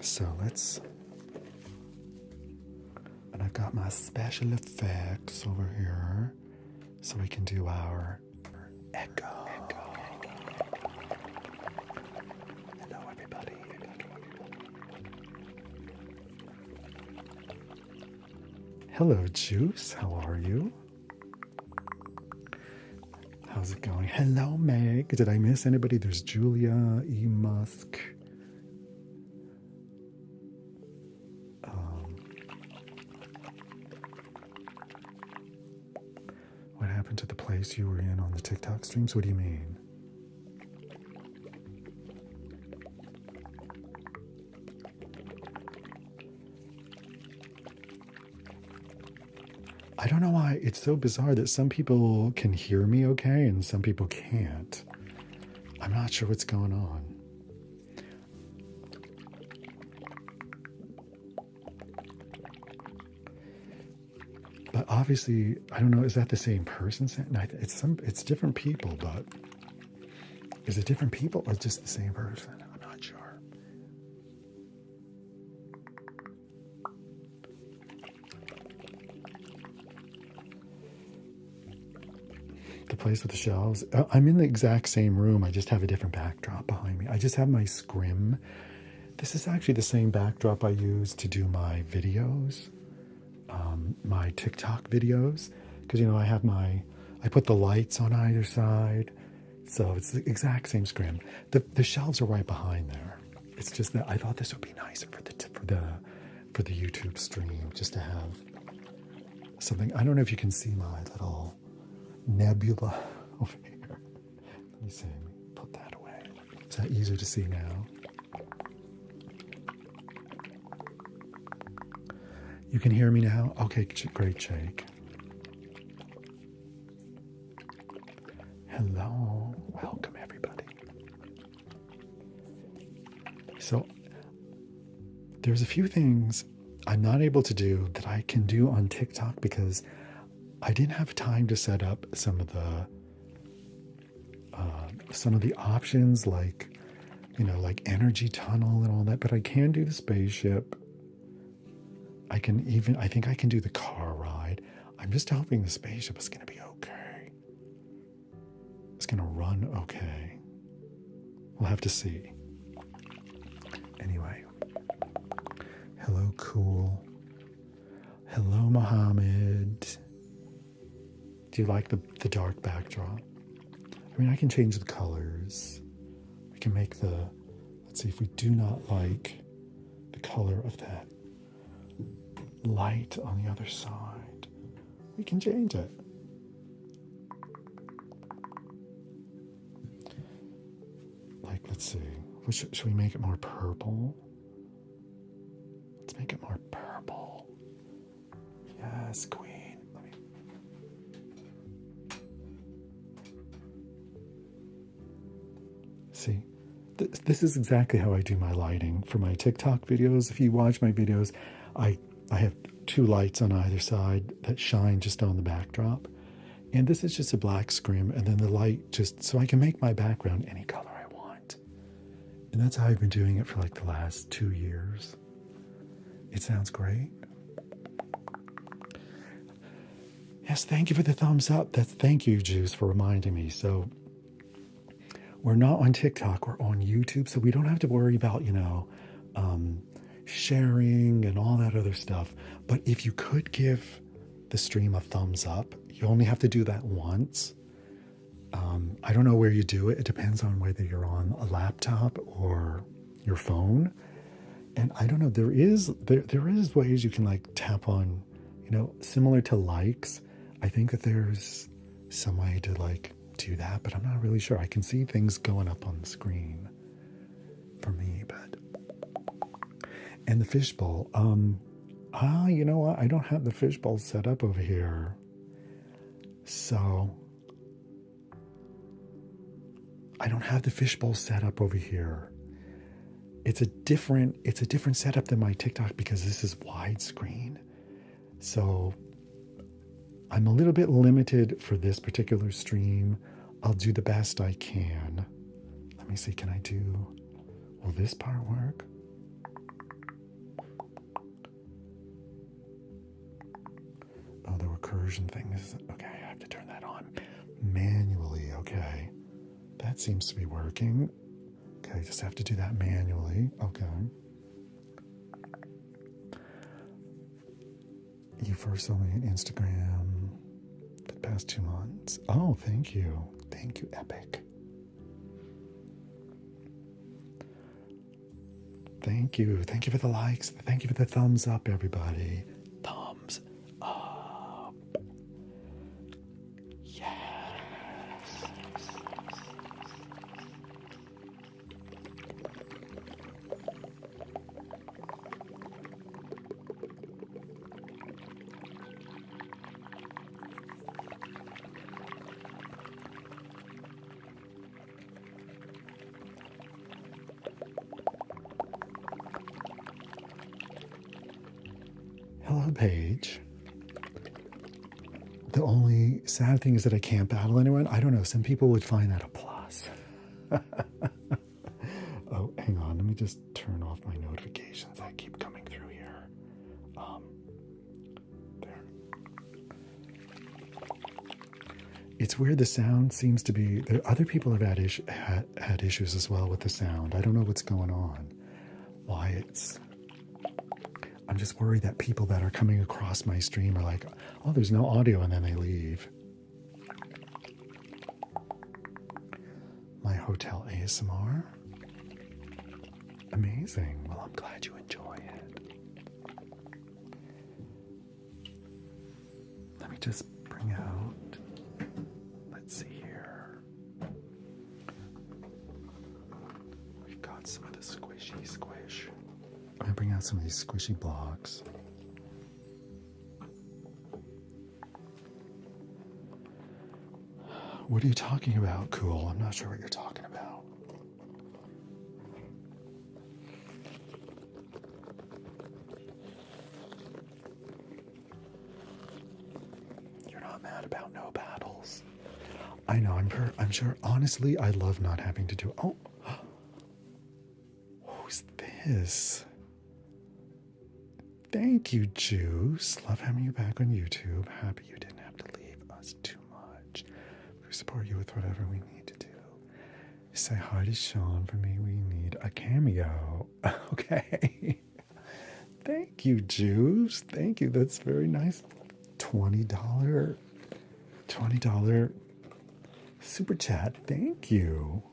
So let's, and I've got my special effects over here so we can do our echo. Hello, everybody. Hello, Juice. How are you? How's it going? Hello, Meg. Did I miss anybody? There's Julia E. Musk. What happened to the place you were in on the TikTok streams? What do you mean? I don't know why it's so bizarre that some people can hear me okay and some people can't. I'm not sure what's going on. But obviously, I don't know, is that the same person? No, it's different people, but is it different people or just the same person? I'm not sure. The place with the shelves. I'm in the exact same room. I just have a different backdrop behind me. I just have my scrim. This is actually the same backdrop I use to do my videos. My TikTok videos, because you know I put the lights on either side, so it's the exact same scrim. The shelves are right behind there. It's just that I thought this would be nicer for the YouTube stream, just to have something. I don't know if you can see my little nebula over here. Let me see. Put that away. Is that easier to see now? You can hear me now? Okay, great, Jake. Hello. Welcome, everybody. So, there's a few things I'm not able to do that I can do on TikTok because I didn't have time to set up some of the options, like, you know, like energy tunnel and all that, but I can do the spaceship. I think I can do the car ride. I'm just hoping the spaceship is going to be okay. It's going to run okay. We'll have to see. Anyway. Hello, Cool. Hello, Mohammed. Do you like the dark backdrop? I mean, I can change the colors. We can make let's see, if we do not like the color of that light on the other side, we can change it. Like, let's see, should we make it more purple? Let's make it more purple. Yes, queen. Let me. See, this is exactly how I do my lighting for my TikTok videos. If you watch my videos, I have two lights on either side that shine just on the backdrop. And this is just a black scrim, and then the light just, so I can make my background any color I want. And that's how I've been doing it for like the last 2 years. It sounds great. Yes, thank you for the thumbs up. Thank you, Juice, for reminding me. So we're not on TikTok, we're on YouTube, so we don't have to worry about, you know, sharing and all that other stuff. But if you could give the stream a thumbs up, you only have to do that once. I don't know where you do it. It depends on whether you're on a laptop or your phone. And I don't know, there is ways you can like tap on, you know, similar to likes. I think that there's some way to like do that, but I'm not really sure. I can see things going up on the screen for me, but. And the fishbowl. You know what? I don't have the fishbowl set up over here. So I don't have the fishbowl set up over here. It's a different setup than my TikTok because this is widescreen. So I'm a little bit limited for this particular stream. I'll do the best I can. Let me see, will this part work? inversion thing. Okay, I have to turn that on manually. Okay, that seems to be working. Okay, just have to do that manually. Okay. You first saw me on Instagram for the past 2 months. Oh, thank you. Thank you, Epic. Thank you. Thank you for the likes. Thank you for the thumbs up, everybody. Thumbs up. Yes. Hello, Paige. The only sad thing is that I can't battle anyone. I don't know. Some people would find that a plus. Oh, hang on. Let me just turn off my notifications that keep coming through here. There. It's weird. The sound seems to be. Other people have had issues as well with the sound. I don't know what's going on. Why it's. I'm just worried that people that are coming across my stream are like, oh, there's no audio, and then they leave. My hotel ASMR. Amazing. Well, I'm glad you enjoy it. Let me just bring out, let's see here. We've got some of the squishy squish. I'm gonna bring out some of these squishy blocks. What are you talking about, Cool? I'm not sure what you're talking about. You're not mad about no battles. I know, I'm sure. Honestly, I love not having to do. Oh, who's this? Thank you, Juice. Love having you back on YouTube. Happy you didn't have to leave us too much. We support you with whatever we need to do. Say hi to Sean for me. We need a cameo. Okay. Thank you, Juice. Thank you. That's very nice. $20 super chat. Thank you.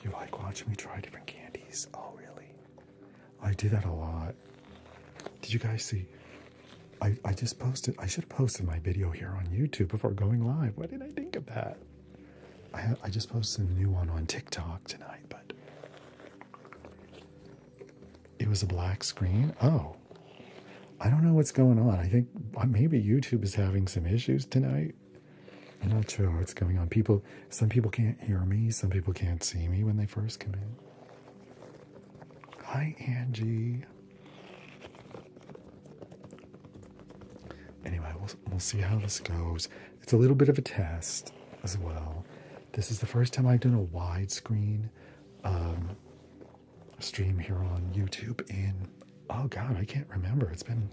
You like watching me try different candies? Oh, really? I do that a lot. Did you guys see? I just posted, I should have posted my video here on YouTube before going live. Why didn't I think of that? I just posted a new one on TikTok tonight, but it was a black screen. Oh, I don't know what's going on. I think maybe YouTube is having some issues tonight. I'm not sure what's going on. Some people can't hear me. Some people can't see me when they first come in. Hi, Angie. Anyway, we'll see how this goes. It's a little bit of a test as well. This is the first time I've done a widescreen stream here on YouTube in, oh God, I can't remember. It's been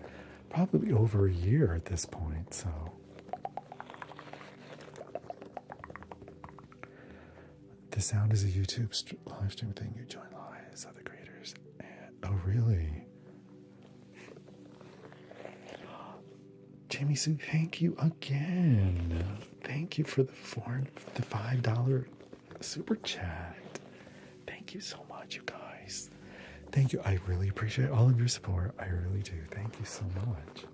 probably over a year at this point, so. The sound is a YouTube live stream thing. You join live as other creators. Oh, really? Jamie Sue, thank you again. Thank you for the $5 super chat. Thank you so much, you guys. Thank you. I really appreciate all of your support. I really do. Thank you so much.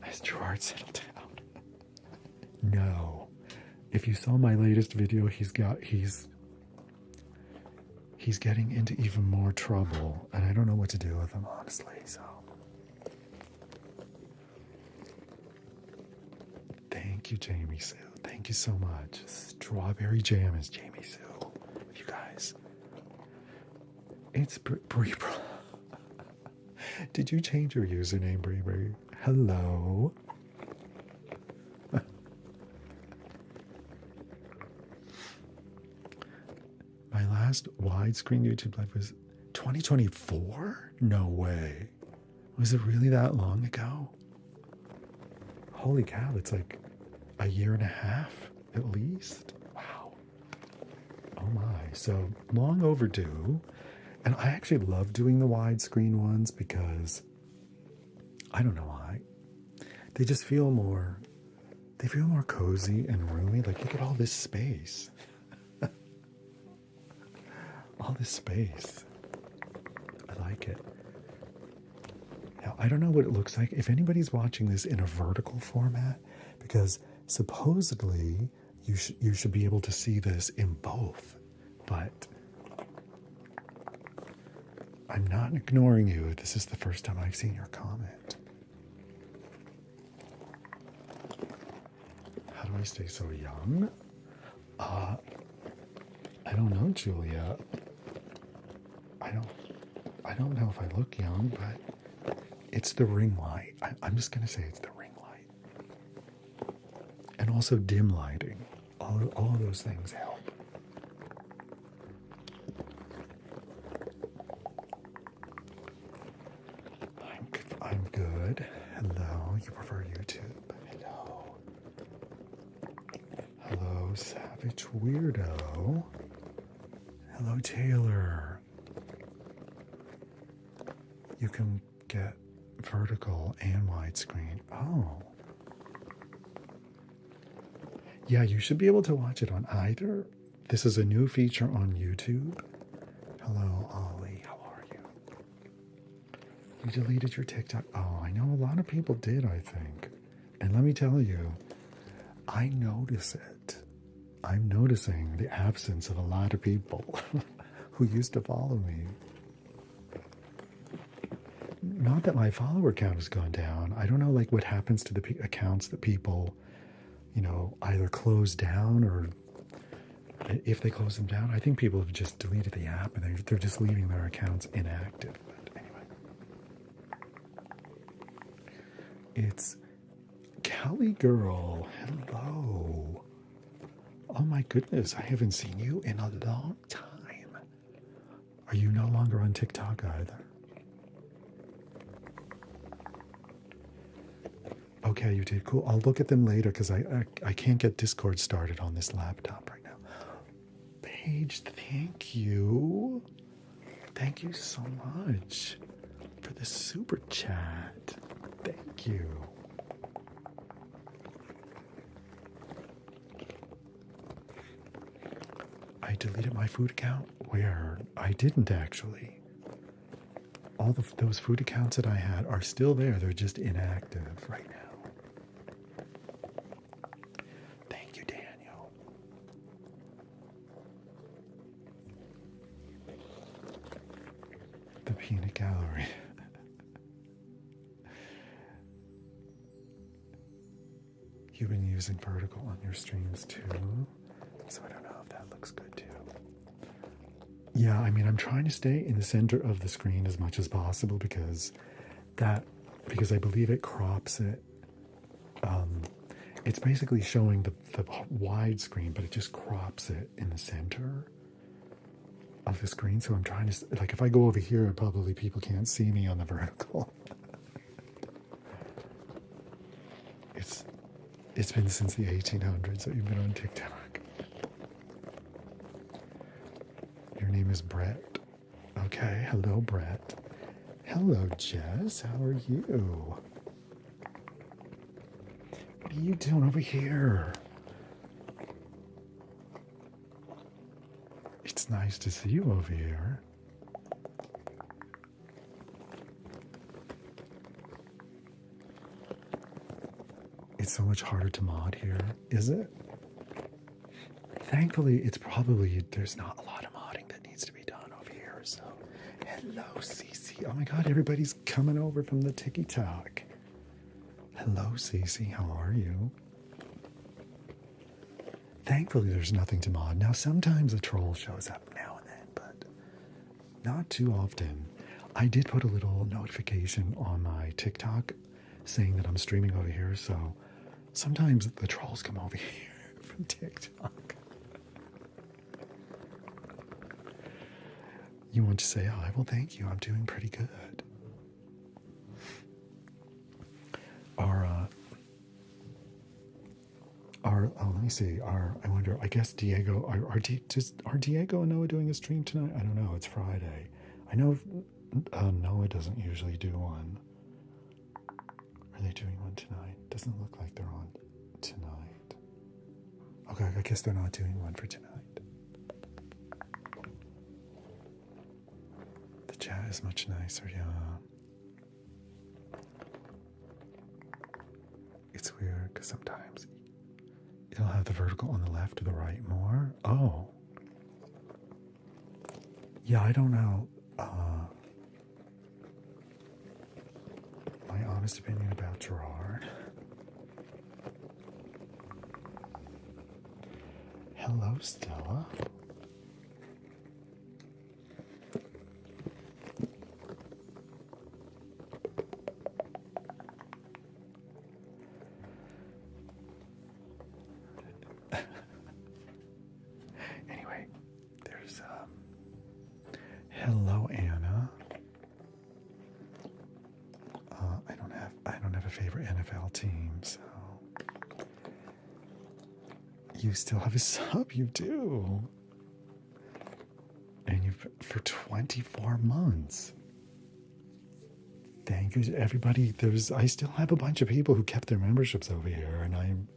Has Gerard settled down? No. If you saw my latest video, he's getting into even more trouble, and I don't know what to do with him, honestly, so. Thank you, Jamie Sue. Thank you so much. Strawberry jam is Jamie Sue with you guys. It's Bree. Did you change your username, Bree? Hello. last widescreen YouTube live was 2024? No way. Was it really that long ago? Holy cow, it's like a year and a half at least. Wow. Oh my. So long overdue. And I actually love doing the widescreen ones because I don't know why. They just feel more, they feel more cozy and roomy. Like, look at all this space. All this space. I like it. Now, I don't know what it looks like. If anybody's watching this in a vertical format, because supposedly you should be able to see this in both, but I'm not ignoring you. This is the first time I've seen your comment. How do I stay so young? I don't know, Julia. I don't know if I look young, but it's the ring light. I'm just gonna say it's the ring light. And also dim lighting. All of those things help. I'm good. Hello, you prefer YouTube? Hello. Hello, Savage Weirdo. Hello, Taylor. You can get vertical and widescreen. Oh. Yeah, you should be able to watch it on either. This is a new feature on YouTube. Hello, Ollie. How are you? You deleted your TikTok. Oh, I know a lot of people did, I think. And let me tell you, I notice it. I'm noticing the absence of a lot of people who used to follow me. Not that my follower count has gone down. I don't know, like, what happens to the accounts that people, you know, either close down, or if they close them down. I think people have just deleted the app and they're just leaving their accounts inactive. But anyway, it's Cali Girl. Hello. Oh my goodness, I haven't seen you in a long time. Are you no longer on TikTok either? Okay, you did. Cool. I'll look at them later because I can't get Discord started on this laptop right now. Paige, thank you. Thank you so much for the super chat. Thank you. I deleted my food account. Where? I didn't actually. All those food accounts that I had are still there. They're just inactive right now. Thank you, Daniel. The peanut gallery. You've been using vertical on your streams too, so I don't know if that looks good too. Yeah, I mean, I'm trying to stay in the center of the screen as much as possible because I believe it crops it. It's basically showing the wide screen, but it just crops it in the center of the screen. So I'm trying to, like, if I go over here, probably people can't see me on the vertical. It's been since the 1800s that you've been on TikTok. Your name is Brett. Okay, hello, Brett. Hello, Jess. How are you? What are you doing over here? It's nice to see you over here. It's so much harder to mod here, is it? Thankfully, there's not a lot of modding that needs to be done over here, so. Hello, Cece. Oh my god, everybody's coming over from the TikTok. Hello, Cece, how are you? Thankfully, there's nothing to mod. Now, sometimes a troll shows up now and then, but not too often. I did put a little notification on my TikTok saying that I'm streaming over here, so sometimes the trolls come over here from TikTok. You want to say hi? Well, thank you. I'm doing pretty good. Let me see. I wonder. I guess Diego. Are Diego and Noah doing a stream tonight? I don't know. It's Friday. I know Noah doesn't usually do one. Are they doing one tonight? Doesn't look like they're on tonight. Okay, I guess they're not doing one for tonight. The chat is much nicer, yeah. It's weird because sometimes it'll have the vertical on the left or the right more. Oh. Yeah, I don't know. My honest opinion about Gerard. Hello, Stella. Anyway, there's hello, Anna. I don't have a favorite NFL team, so you still have a sub. You do, and you've for 24 months. Thank you to everybody. I still have a bunch of people who kept their memberships over here, and I'm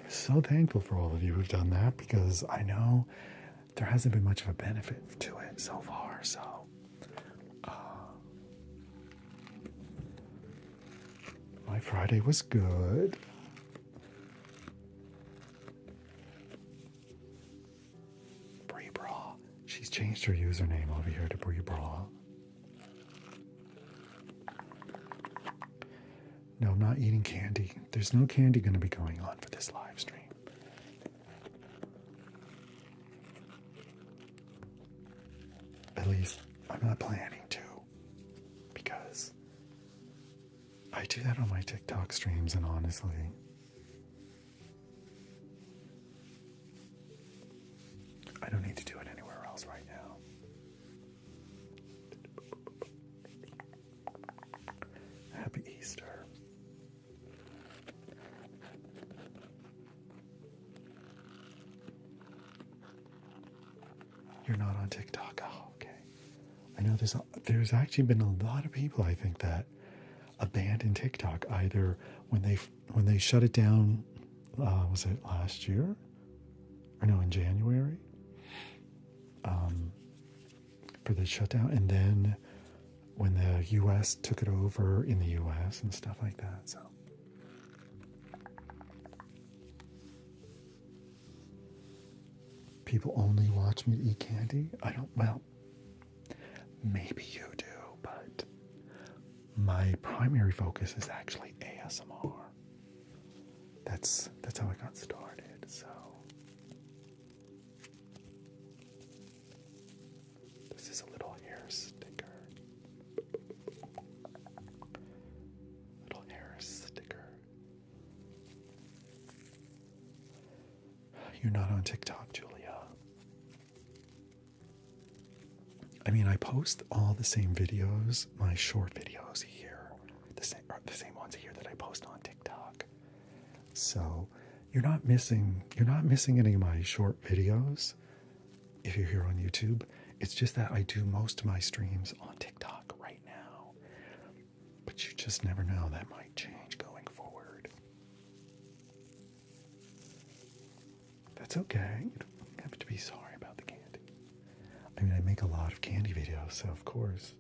so thankful for all of you who've done that because I know there hasn't been much of a benefit to it so far. So, my Friday was good. Brie Bra. She's changed her username over here to Brie Bra. No, I'm not eating candy. There's no candy going to be going on for this live stream. At least I'm not planning to, because I do that on my TikTok streams, and honestly, I don't need to do it anywhere else right now. Happy Easter. You're not on TikTok. Oh, okay. I know there's actually been a lot of people, I think, that abandoned TikTok either when they shut it down. Was it last year? Or no, in January. For the shutdown, and then when the U.S. took it over in the U.S. and stuff like that. So. People only watch me eat candy? Well, maybe you do, but my primary focus is actually ASMR. That's how I got started, so. This is a little hair sticker. Little hair sticker. You're not on TikTok, Julia. I mean, I post all the same videos, my short videos here, the same ones here that I post on TikTok. So you're not missing any of my short videos if you're here on YouTube. It's just that I do most of my streams on TikTok right now. But you just never know, that might change going forward. That's okay. You don't have to be sorry about the candy. I mean, I make a lot of candy videos, so of course.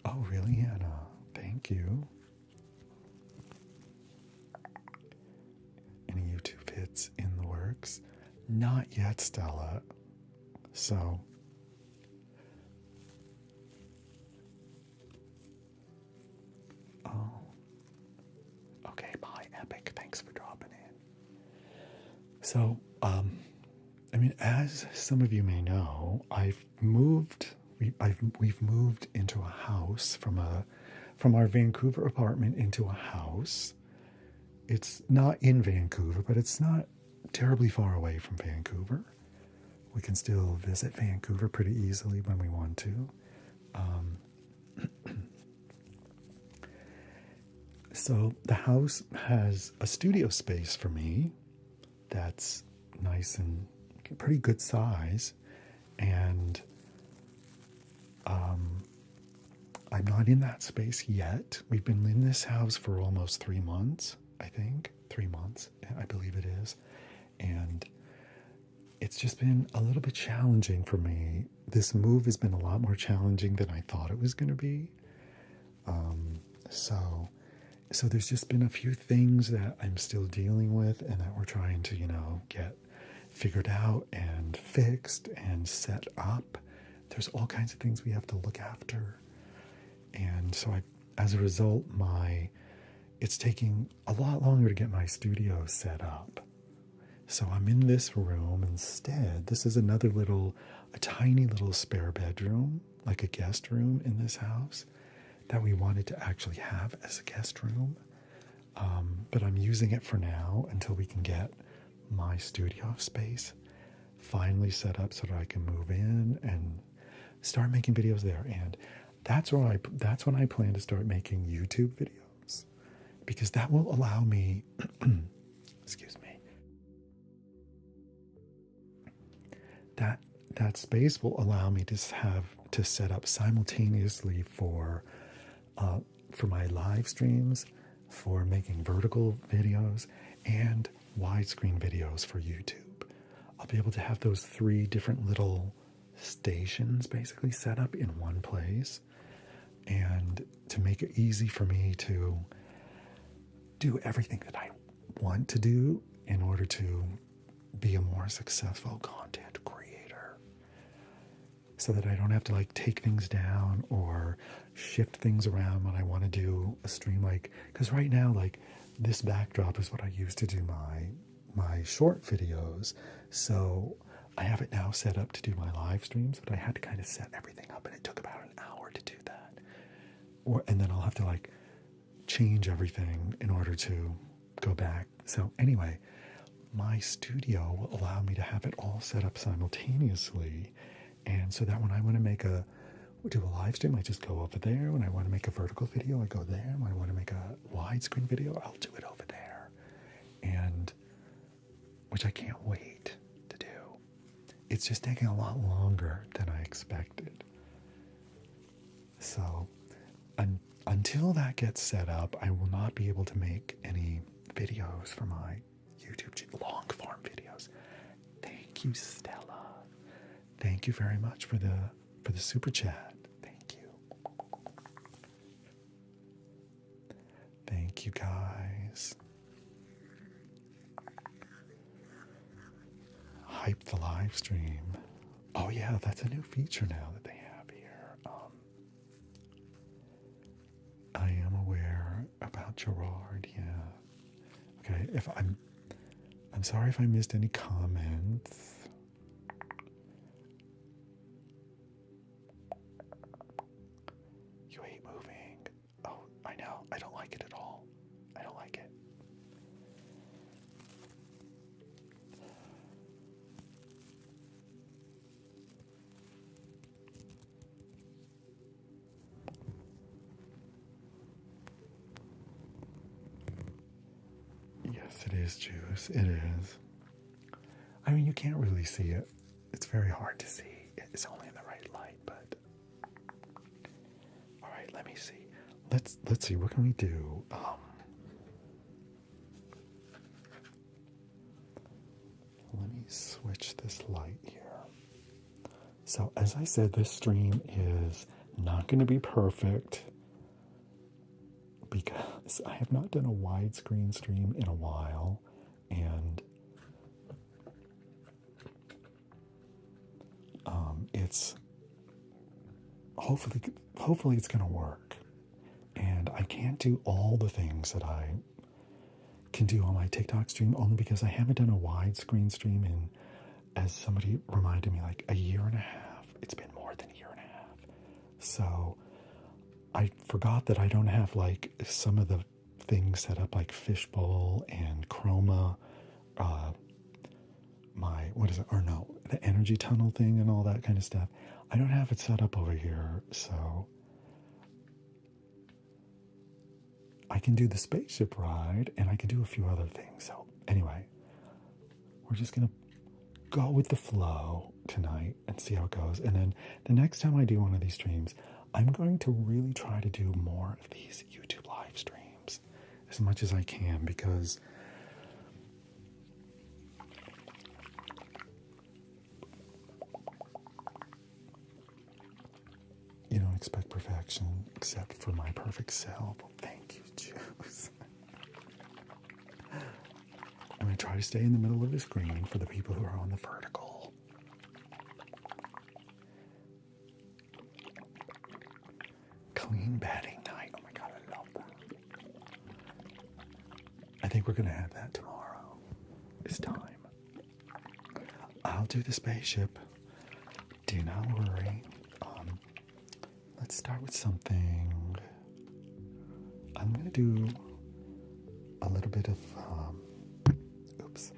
Oh, really, Anna? Thank you. Any YouTube hits in the works? Not yet, Stella. So. Oh. Okay, bye, Epic. Thanks for dropping in. So, I mean, as some of you may know, we've moved into a house from our Vancouver apartment into a house. It's not in Vancouver, but it's not terribly far away from Vancouver. We can still visit Vancouver pretty easily when we want to. So the house has a studio space for me that's nice and pretty good size, and I'm not in that space yet. We've been in this house for almost 3 months, I think. 3 months, I believe it is. And it's just been a little bit challenging for me. This move has been a lot more challenging than I thought it was going to be. So there's just been a few things that I'm still dealing with and that we're trying to, get figured out and fixed and set up. There's all kinds of things we have to look after. And so as a result, it's taking a lot longer to get my studio set up. So I'm in this room instead. This is a tiny little spare bedroom, like a guest room in this house that we wanted to actually have as a guest room. But I'm using it for now until we can get my studio space finally set up so that I can move in and start making videos there. And that's when I plan to start making YouTube videos, because that will allow me, excuse me, that space will allow me to set up simultaneously for my live streams, for making vertical videos, and widescreen videos for YouTube. I'll be able to have those 3 different little stations basically set up in one place, and to make it easy for me to do everything that I want to do in order to be a more successful content creator, so that I don't have to take things down or shift things around when I want to do a stream. Because right now, this backdrop is what I use to do my short videos. So I have it now set up to do my live streams, but I had to kind of set everything up, and it took about an hour to do that. And then I'll have to change everything in order to go back. So anyway, my studio will allow me to have it all set up simultaneously. And so that when I want to do a live stream, I just go over there. When I want to make a vertical video, I go there. When I want to make a widescreen video, I'll do it over there. And which I can't wait to do. It's just taking a lot longer than I expected. So until that gets set up, I will not be able to make any videos for my YouTube channel, long form videos. Thank you, Stella. Thank you very much for the super chat. Thank you. Thank you, guys. Hype the live stream. Oh yeah, that's a new feature now that they have here. I am aware about Gerard. Yeah. Okay. I'm sorry if I missed any comments. You hate moving. Oh, I know. I don't like it at all. I don't like it. Yes, it is, Juice. It is. I mean, you can't really see it. It's very hard to see. It's only in the right light, but... All right, let me see. Let's see. What can we do? Let me switch this light here. So, as I said, this stream is not going to be perfect because I have not done a widescreen stream in a while, and it's hopefully it's going to work. And I can't do all the things that I can do on my TikTok stream, only because I haven't done a widescreen stream in, as somebody reminded me, like a year and a half. It's been more than a year and a half. So I forgot that I don't have like some of the things set up, like Fishbowl and Chroma, my, what is it, or no, the energy tunnel thing and all that kind of stuff. I don't have it set up over here, so I can do the spaceship ride and I can do a few other things. So anyway, we're just gonna go with the flow tonight and see how it goes. And then the next time I do one of these streams, I'm going to really try to do more of these YouTube live streams as much as I can, because you don't expect perfection except for my perfect self. Thank you, Juice. I'm going to try to stay in the middle of the screen for the people who are on the vertical. Clean batting night. Oh my God, I love that. I think we're going to have that tomorrow. It's time. I'll do the spaceship. Do not worry. Let's start with something. I'm going to do a little bit of, oops.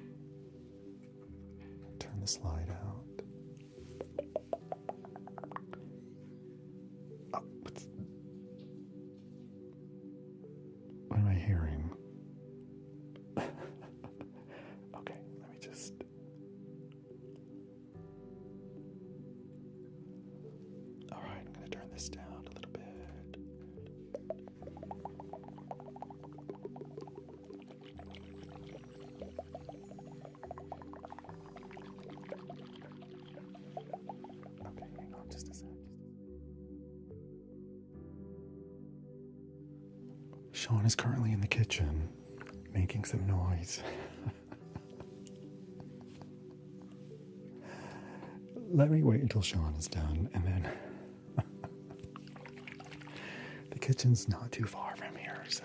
Turn the slide out. Oh, what am I hearing? Okay, let me just. All right, I'm going to turn this down a little bit. Okay, hang on just a sec. Sean is currently in the kitchen making some noise. Let me wait until Sean is done, and then the kitchen's not too far from here, so.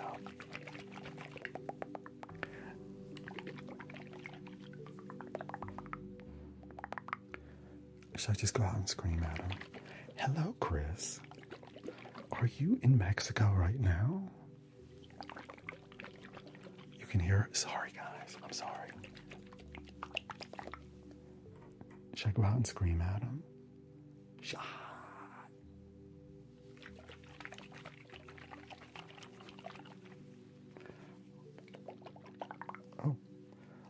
Should I just go out and scream at him? Hello, Chris. Are you in Mexico right now? You can hear. Sorry, guys. I'm sorry. Should I go out and scream at him? Shot. Oh,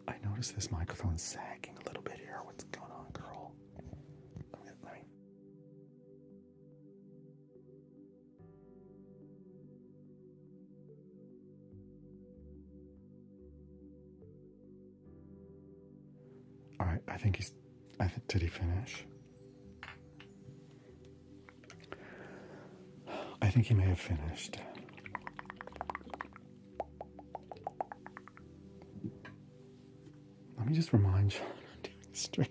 I noticed this microphone's sagging a little bit here. What's going on, girl? Let me. All right, I think he's. Did he finish? I think he may have finished. Let me just remind you I'm doing the stream.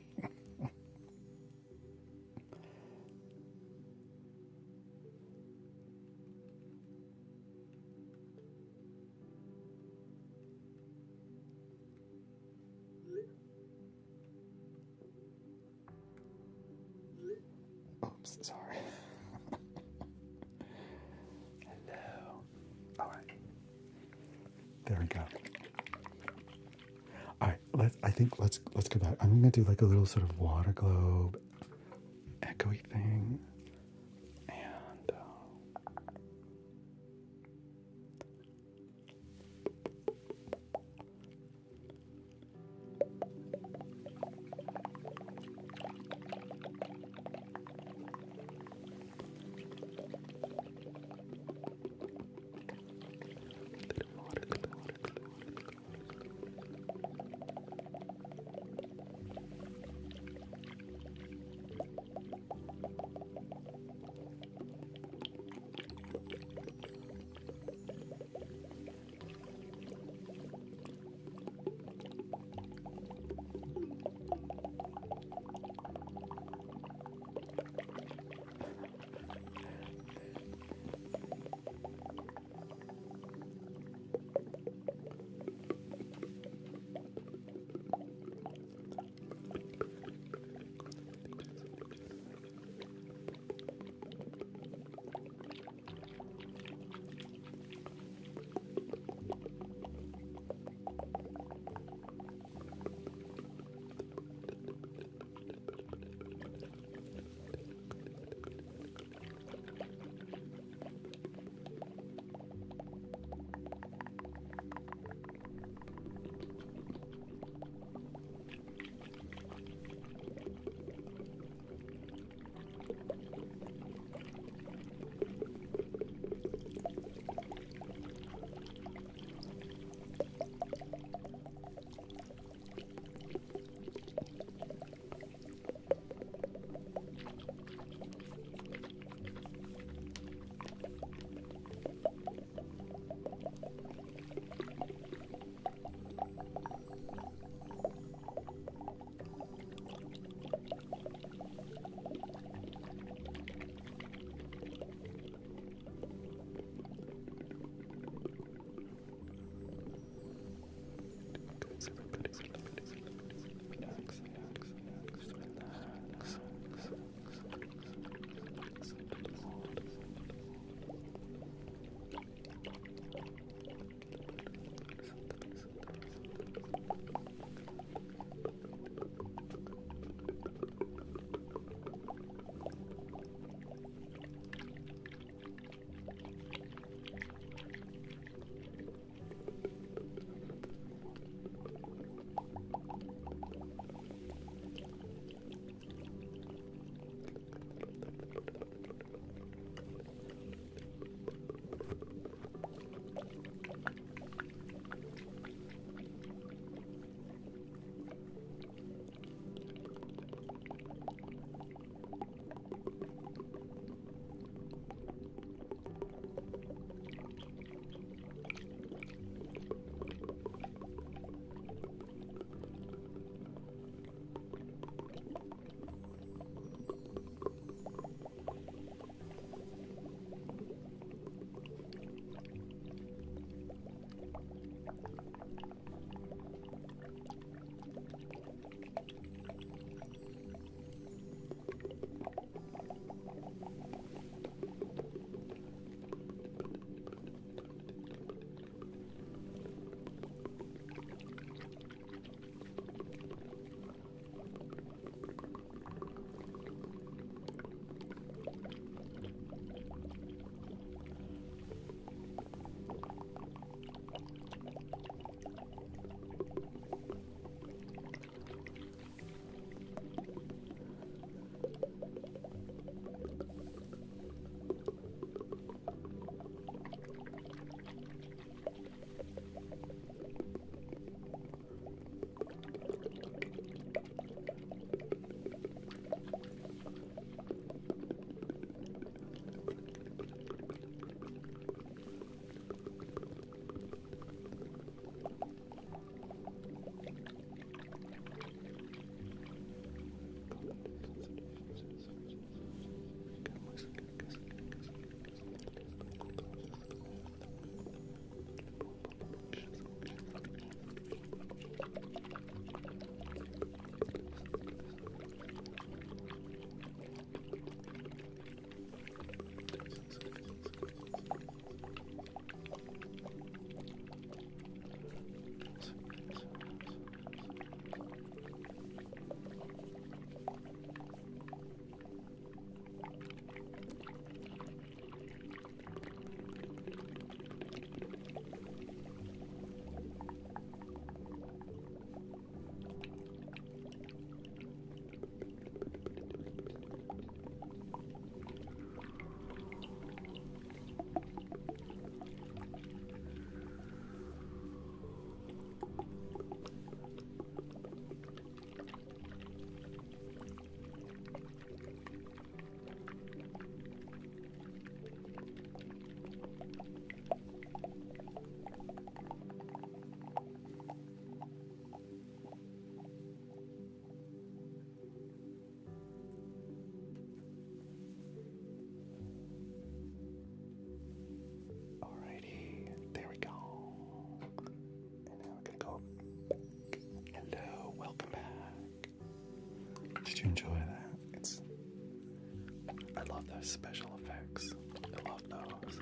Oops, sorry. Hello. All right. There we go. All right. Let's go back. I'm gonna do like a little sort of water globe, echoey thing, and enjoy that. I love those special effects. I love those.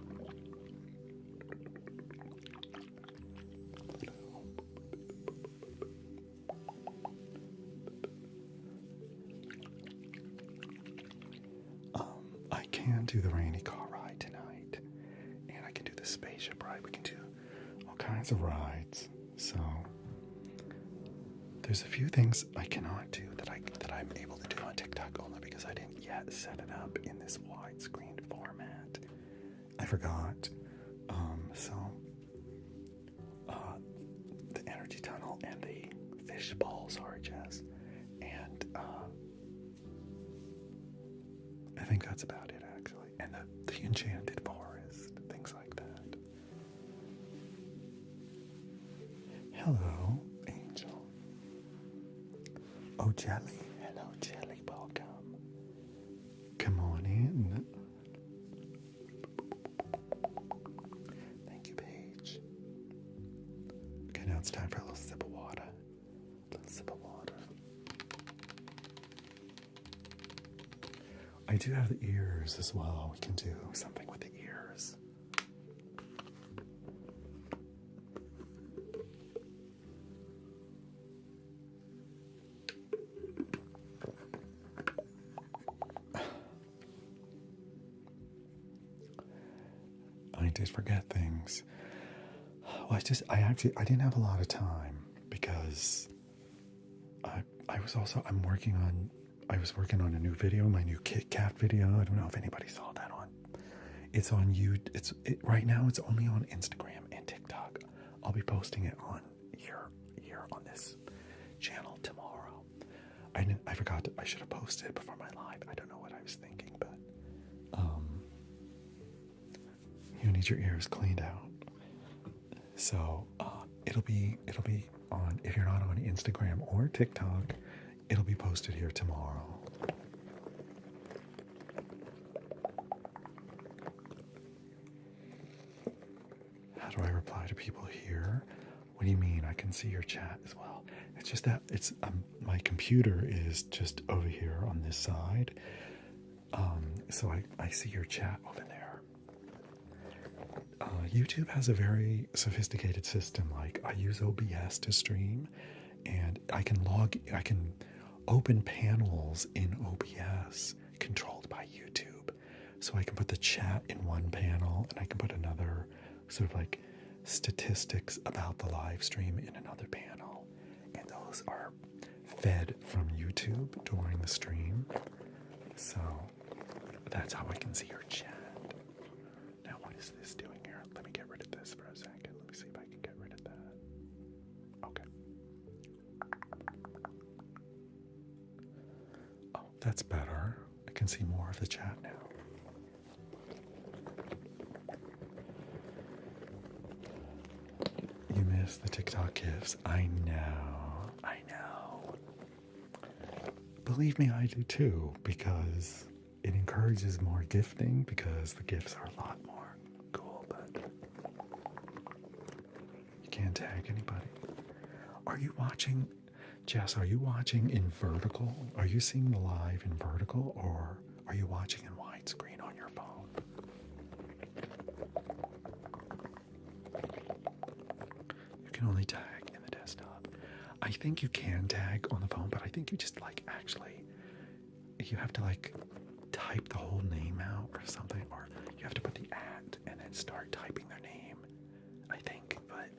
I can do the rainy car ride tonight, and I can do the spaceship ride. We can do all kinds of rides. So there's a few things I cannot do that I'm able to do on TikTok only because I didn't yet set it up in this widescreen format. I forgot. The energy tunnel and the fish balls are just, and I think that's about it actually. And the enchanted forest, things like that. Hello, Angel. Oh, Jelly. Hello, Jelly. Welcome. Come on in. Thank you, Paige. Okay, now it's time for a little sip of water. A little sip of water. I do have the ears as well. We can do something with the ears. I did forget things. Well, I didn't have a lot of time because I was working on a new video, my new Kit Kat video. I don't know if anybody saw that on. It's on right now. It's only on Instagram and TikTok. I'll be posting it on here on this channel tomorrow. I forgot. I should have posted it before my live. I don't know what I was thinking, but you need your ears cleaned out. So it'll be on, if you're not on Instagram or TikTok, it'll be posted here tomorrow. How do I reply to people here? What do you mean? I can see your chat as well. It's just that my computer is just over here on this side. So I see your chat over there. YouTube has a very sophisticated system. Like, I use OBS to stream, and I can open panels in OBS controlled by YouTube. So I can put the chat in one panel, and I can put another sort of like statistics about the live stream in another panel. And those are fed from YouTube during the stream. So that's how I can see your chat. Now, what is this doing here? Let me get rid of this for a second. Let me see if I can get rid of that. Okay. Oh, that's better. I can see more of the chat now. You missed the TikTok gifts. I know. Believe me, I do too, because it encourages more gifting, because the gifts are a lot more cool, but you can't tag anybody. Are you watching, Jess, are you watching in vertical? Are you seeing the live in vertical, or are you watching in widescreen on your phone? You can only tag in the desktop. I think you can tag on the phone, but I think you just you have to type the whole name out or something, or you have to put the @ and then start typing their name, I think, but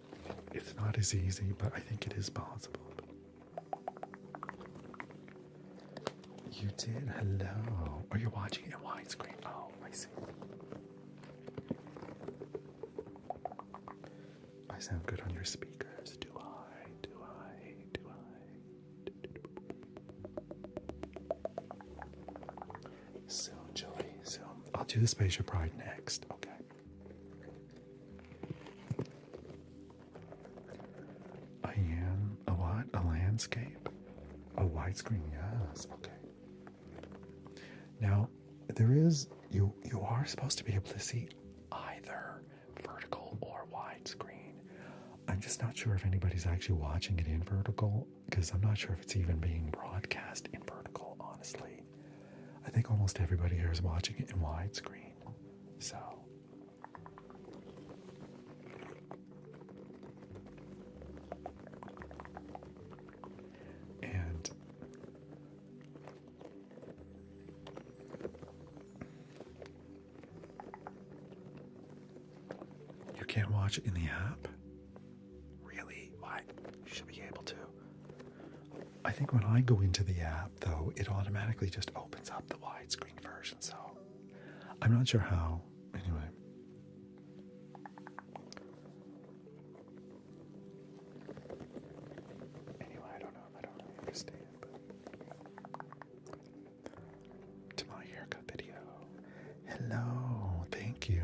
it's not as easy, but I think it is possible. You did? Hello. Are you watching it in widescreen? Oh, I see. I sound good on your speakers. Do I? Soon, Joey, soon. I'll do the Spaceship ride next. Okay. I am a what? A landscape? A widescreen, yes. Okay. Now, you are supposed to be able to see either vertical or widescreen. I'm just not sure if anybody's actually watching it in vertical, because I'm not sure if it's even being broadcast in vertical on honestly. I think almost everybody here is watching it in widescreen. So. And you can't watch it in the app? Really? Why? You should be able to. I think when I go into the app, though, it automatically just opens up the widescreen version, so I'm not sure how. Anyway. Anyway, I don't really understand, but to my haircut video. Hello, thank you.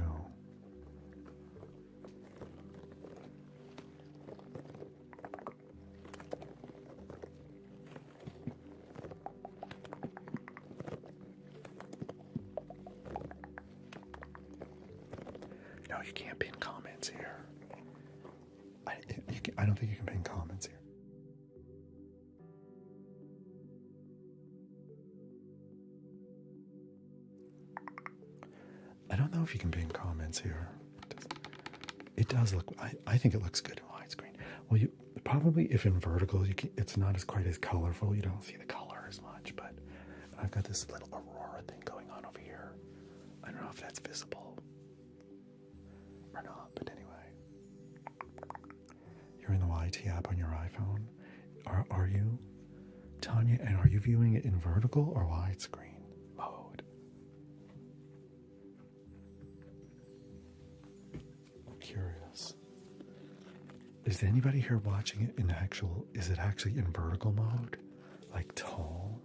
No, you can't pin comments here. I don't think you can pin comments here. I don't know if you can pin comments here. It does look. I think it looks good in widescreen. Well, you probably if in vertical, it's not as quite as colorful. You don't see the color as much. But I've got this little aurora thing going on over here. I don't know if that's visible or not. But anyway, you're in the YT app on your iPhone. Are you, Tanya? And are you viewing it in vertical or widescreen mode? I'm curious. Is anybody here watching it in actual? Is it actually in vertical mode, like tall?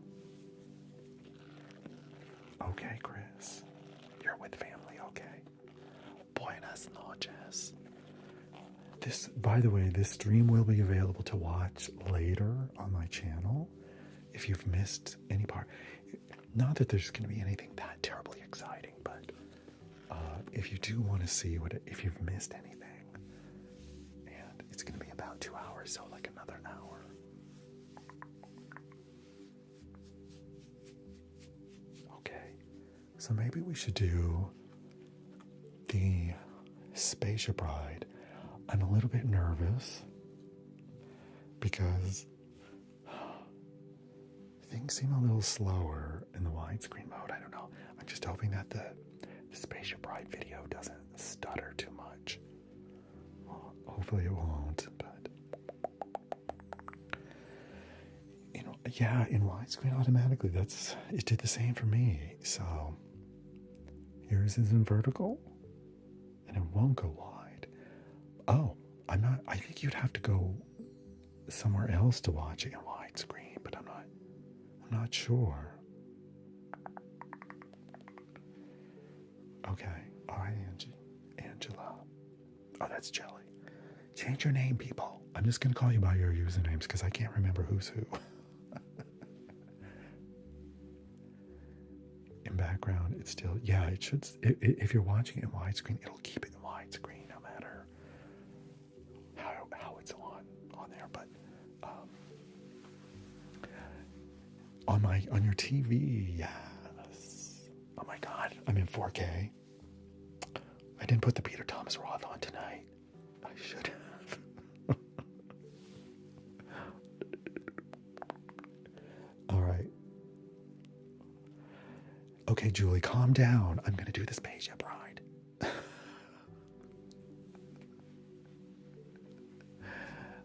Okay, Chris, you're with family. Okay. Buenas noches. This, by the way, this stream will be available to watch later on my channel if you've missed any part. Not that there's going to be anything that terribly exciting, but if you do want to see if you've missed anything, and it's going to be about 2 hours, so like another hour. Okay, so maybe we should do the spaceship ride. I'm a little bit nervous because things seem a little slower in the widescreen mode. I don't know. I'm just hoping that the spaceship ride video doesn't stutter too much. Well, hopefully it won't, but yeah, in widescreen automatically. It did the same for me. So yours is in vertical and it won't go wide. Oh, I think you'd have to go somewhere else to watch it in widescreen, but I'm not sure. Okay. All right, Angela. Oh, that's Jelly. Change your name, people. I'm just going to call you by your usernames because I can't remember who's who. In background, it's still, yeah, it should, if you're watching it in widescreen, it'll keep it in widescreen no matter how it's on there. But on your TV, yes. Oh my God, I'm in 4K. I didn't put the Peter Thomas Roth on tonight. I should have. All right. Okay, Julie, calm down. I'm going to do the spaceship ride.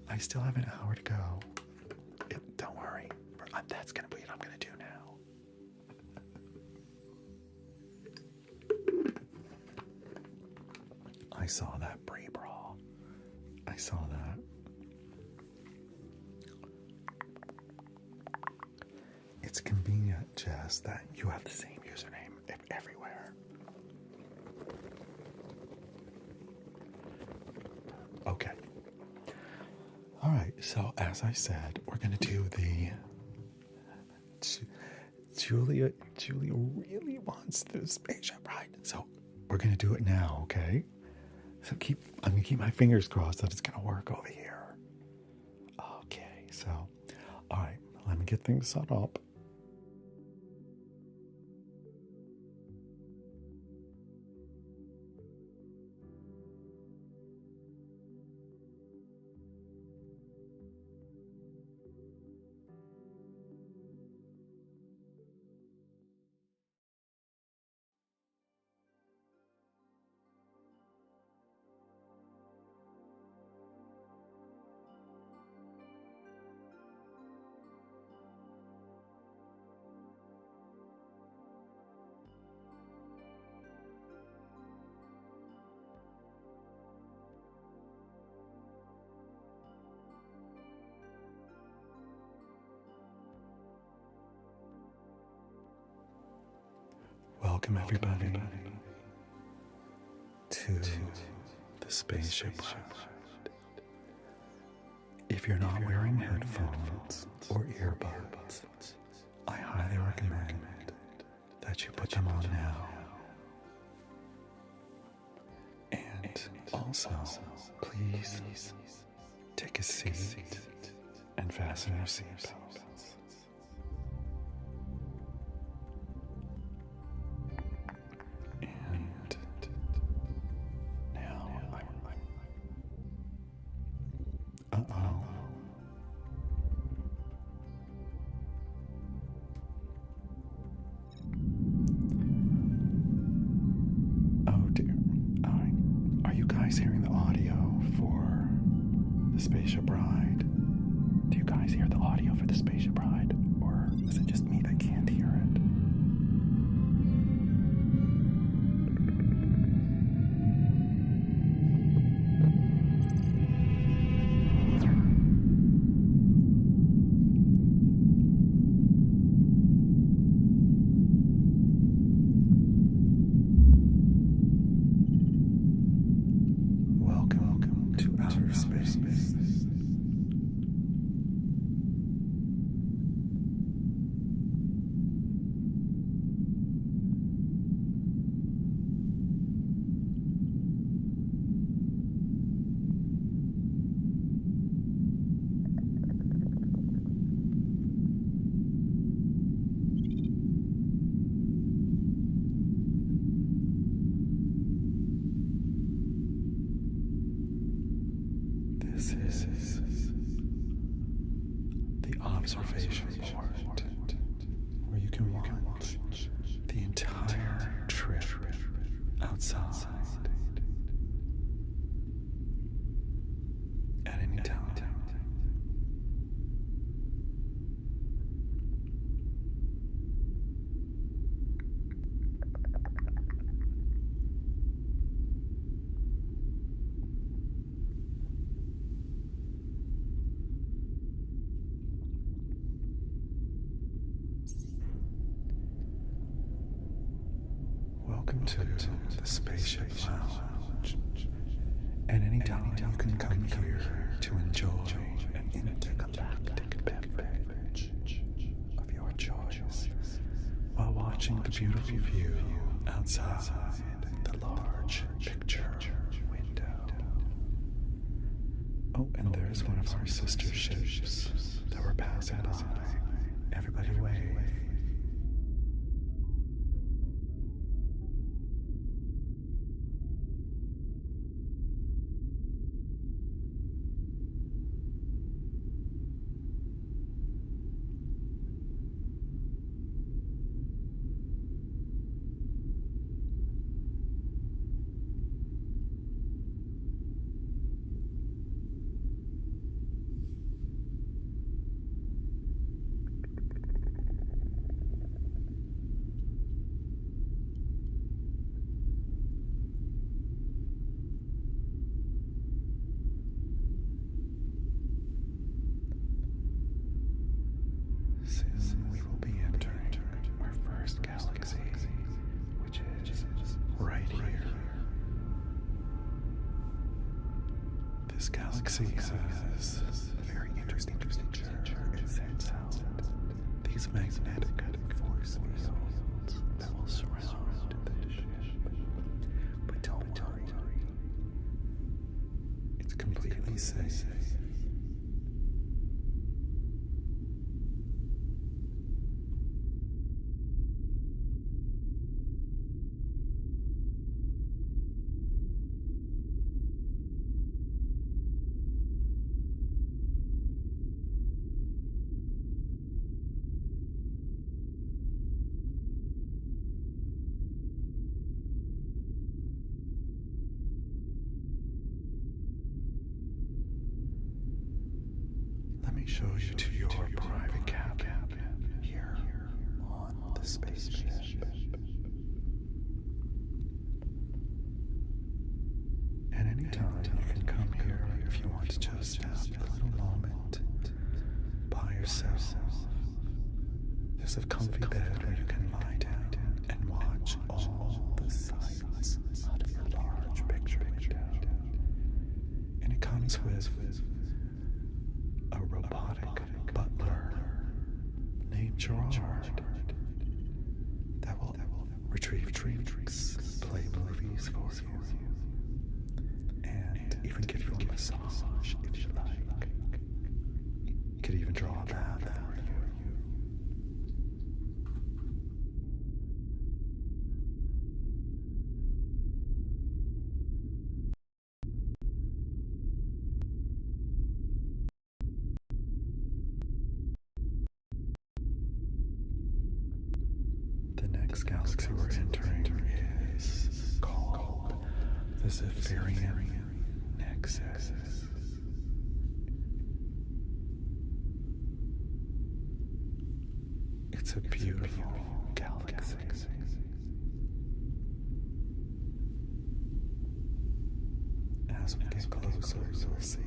I still have an hour to go. Don't worry. That's going to be what I'm going to do now. I saw that Brie bra. I saw that. It's convenient, Jess, that you have the same username everywhere. Okay. All right, so as I said, we're going to do the... Julia really wants the spaceship ride, so we're going to do it now, okay? So I'm going to keep my fingers crossed that it's going to work over here. Okay, so, all right, let me get things set up. Welcome everybody to the Spaceship ride. If you're not wearing headphones or earbuds, I highly recommend that you put them on now. And also, please take a seat and fasten your seatbelts. Hearing the audio for the Spaceship ride? Do you guys hear the audio for the Spaceship ride? Or is it just me that can't hear it? This is the observation board, where you can watch the entire trip outside at any time. Welcome to the Spaceship Lounge. At any time you can come here to enjoy an intergalactic beverage of your choice while watching the beautiful view outside the large picture window. Oh, and there's one of our sister ships that we're passing by. Everybody wave. Soon we will be entering our first galaxy, which is right here. This galaxy has a very interesting feature. It sends out these magnetic force fields that will surround the ship. But don't worry, it's completely safe. Let me show you to your private cabin here on the Spaceship. At any time, you can come here if you want to just have a little moment by yourself. There's a comfy bed where you can lie down and watch watch all the sights out of your large picture window. And it comes with a robotic butler named Gerard that will retrieve drinks, play movies for you, and even give you a massage if you like. He could even draw a bath for you. The next galaxy we're entering is called the Zephyrian Nexus. It's a beautiful galaxy. As we get closer, you'll see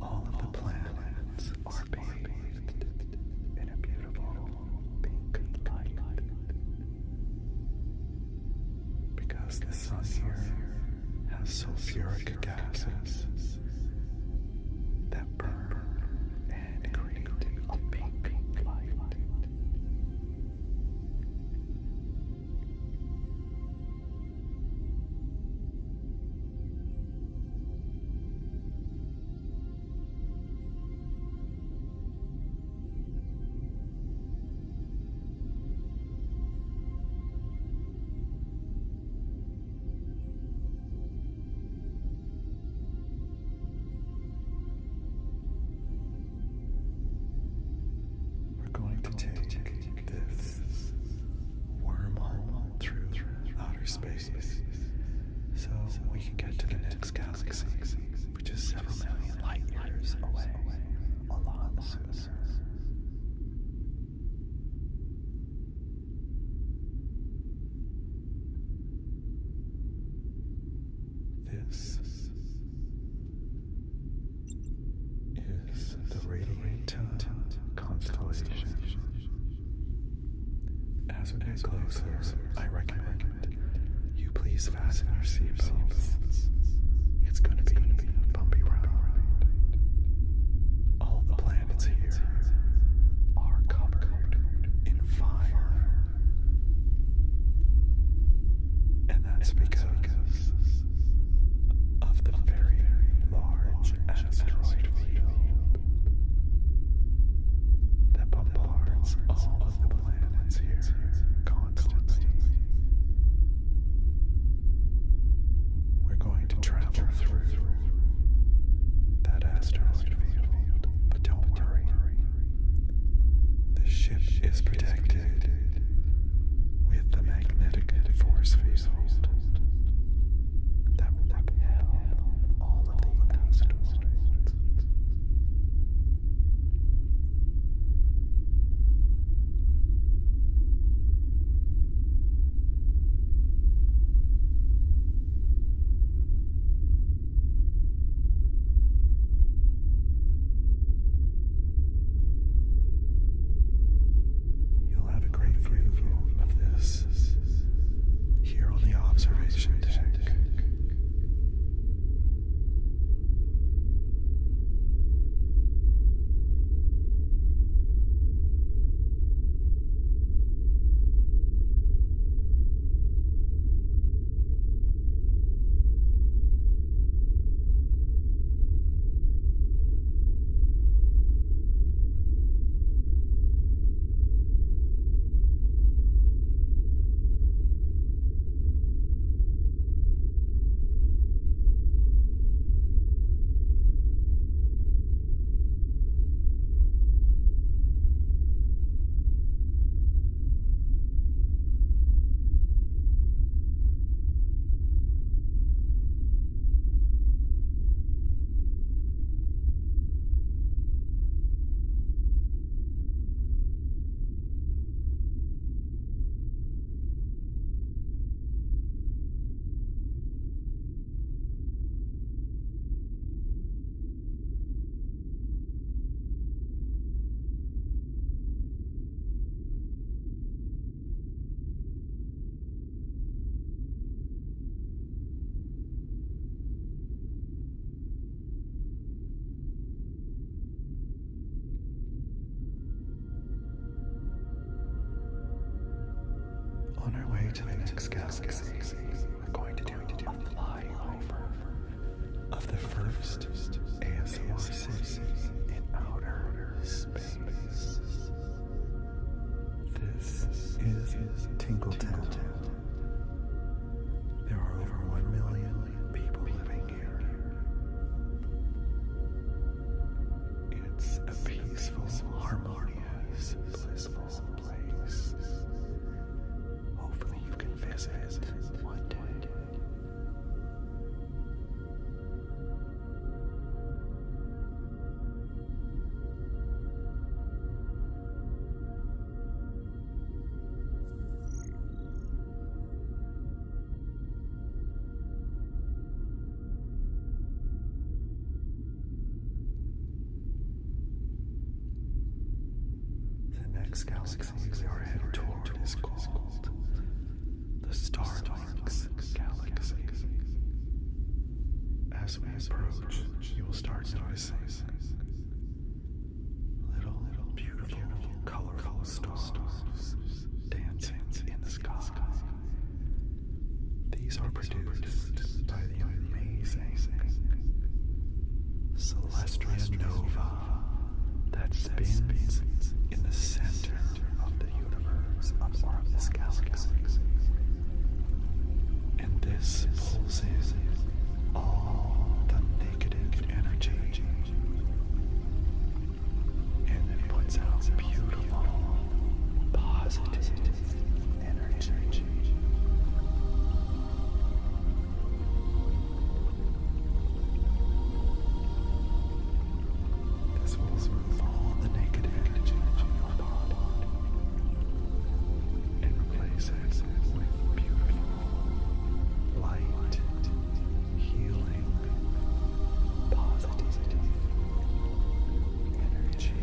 all of the planets are bathed in a beautiful pink light. Because the sun here has sulfuric gases that burn and create a pink light. Space, so we can get to the next galaxy, which is several million light years away, a lot sooner. This is the Radiant constellation. As we get closer, I recommend please fasten your seatbelts. It's going to be a bumpy ride. All the planets here are covered in fire. And that's because of the very large asteroid field that bombards all of the planets here constantly. We're next galaxy we are headed toward is called the Starlings Galaxy. As we approach, you will start noticing little beautiful, colorful stars dancing in the sky. These are produced by the amazing celestial nova that spins in the center of the universe, of this galaxy. And this pulls in all the negative energy, and it puts out beautiful, positive energy. This will remove all the negative energy from your body and replace it with beautiful, light, healing, positive energy.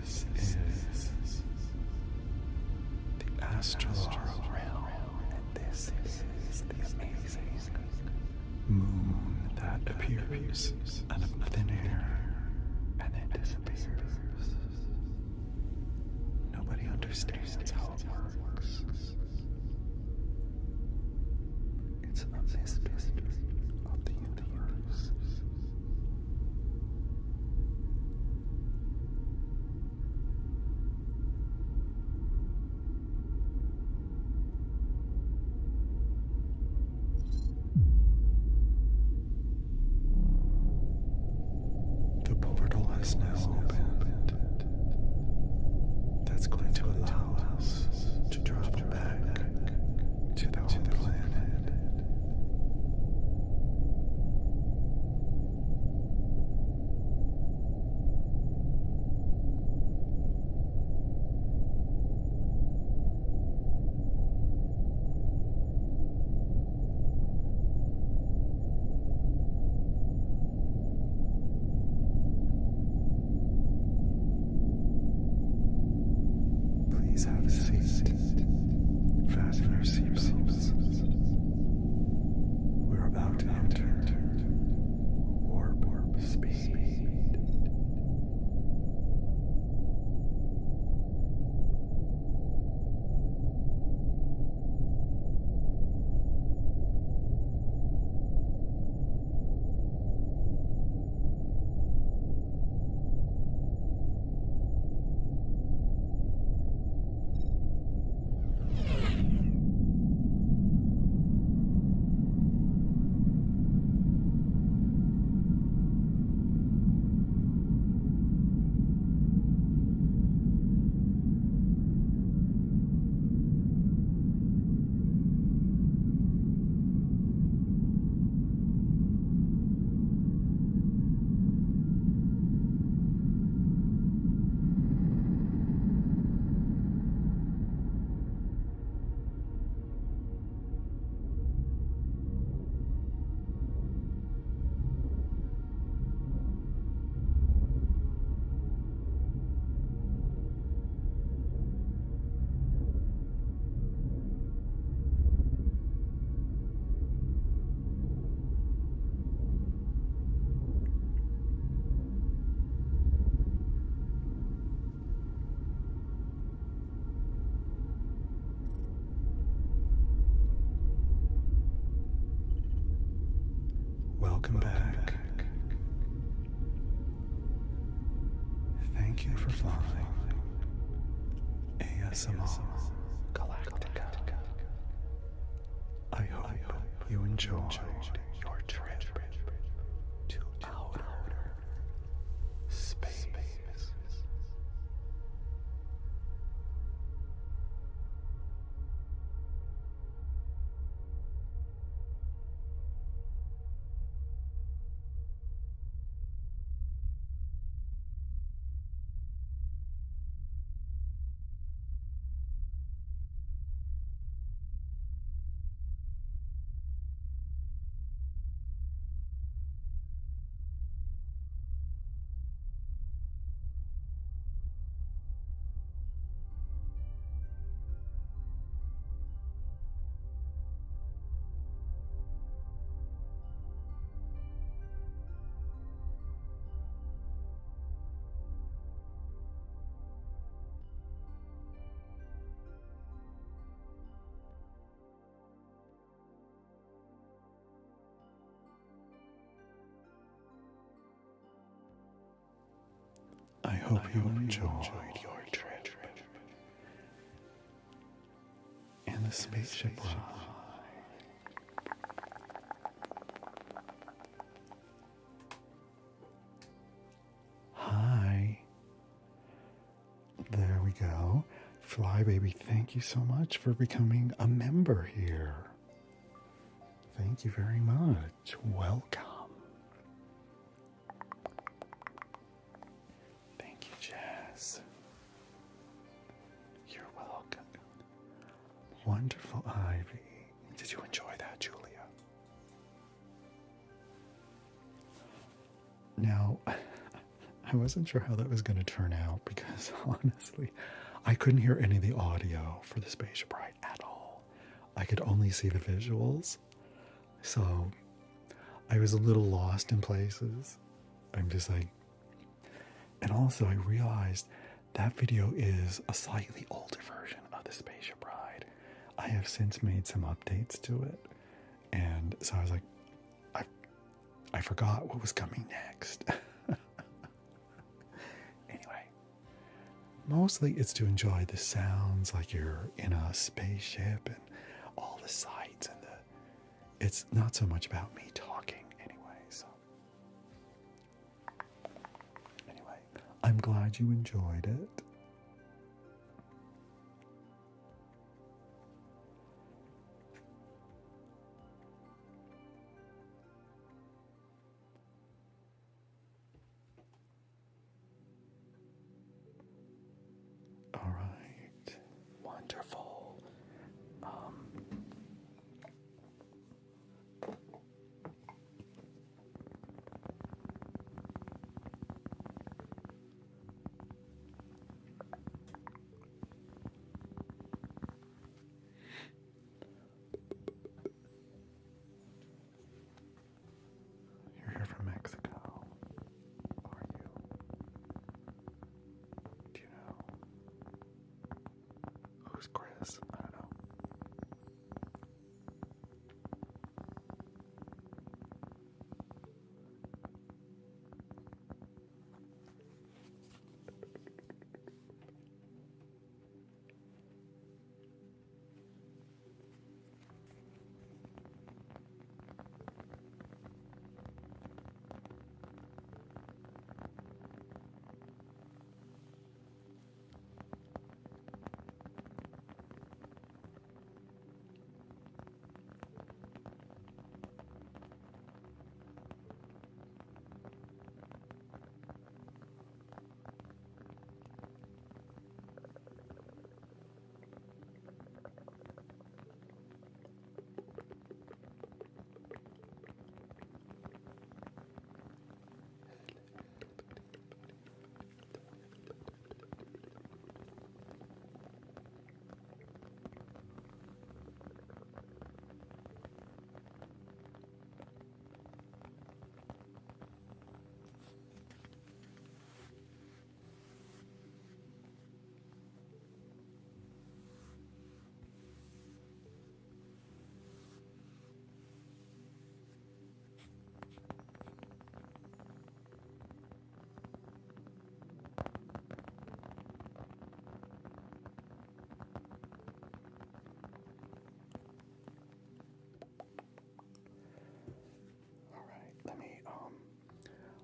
This is the astral realm, and this is the amazing moon that appears out of thin air and then disappears. Nobody understands how it works. It's a mystery of the universe. The portal has now opened. That's going to allow us to travel back to the home planet. Welcome back. Thank you for flying. ASMR Galactica. I hope you enjoyed your trip to outer space. I hope you enjoyed your trip in the spaceship ride. Hi. There we go. Flybaby, thank you so much for becoming a member here. Thank you very much. Welcome. Thank you, Jazz. You're welcome. Wonderful, Ivy. Did you enjoy that, Julia? Now, I wasn't sure how that was going to turn out because honestly, I couldn't hear any of the audio for the spaceship ride at all. I could only see the visuals. So I was a little lost in places. I'm just like, and also I realized that video is a slightly older version of the spaceship ride. I have since made some updates to it. And so I was like, I forgot what was coming next. Anyway, mostly it's to enjoy the sounds like you're in a spaceship and all the sights and it's not so much about me talking anyway, so. Anyway, I'm glad you enjoyed it. All right, wonderful.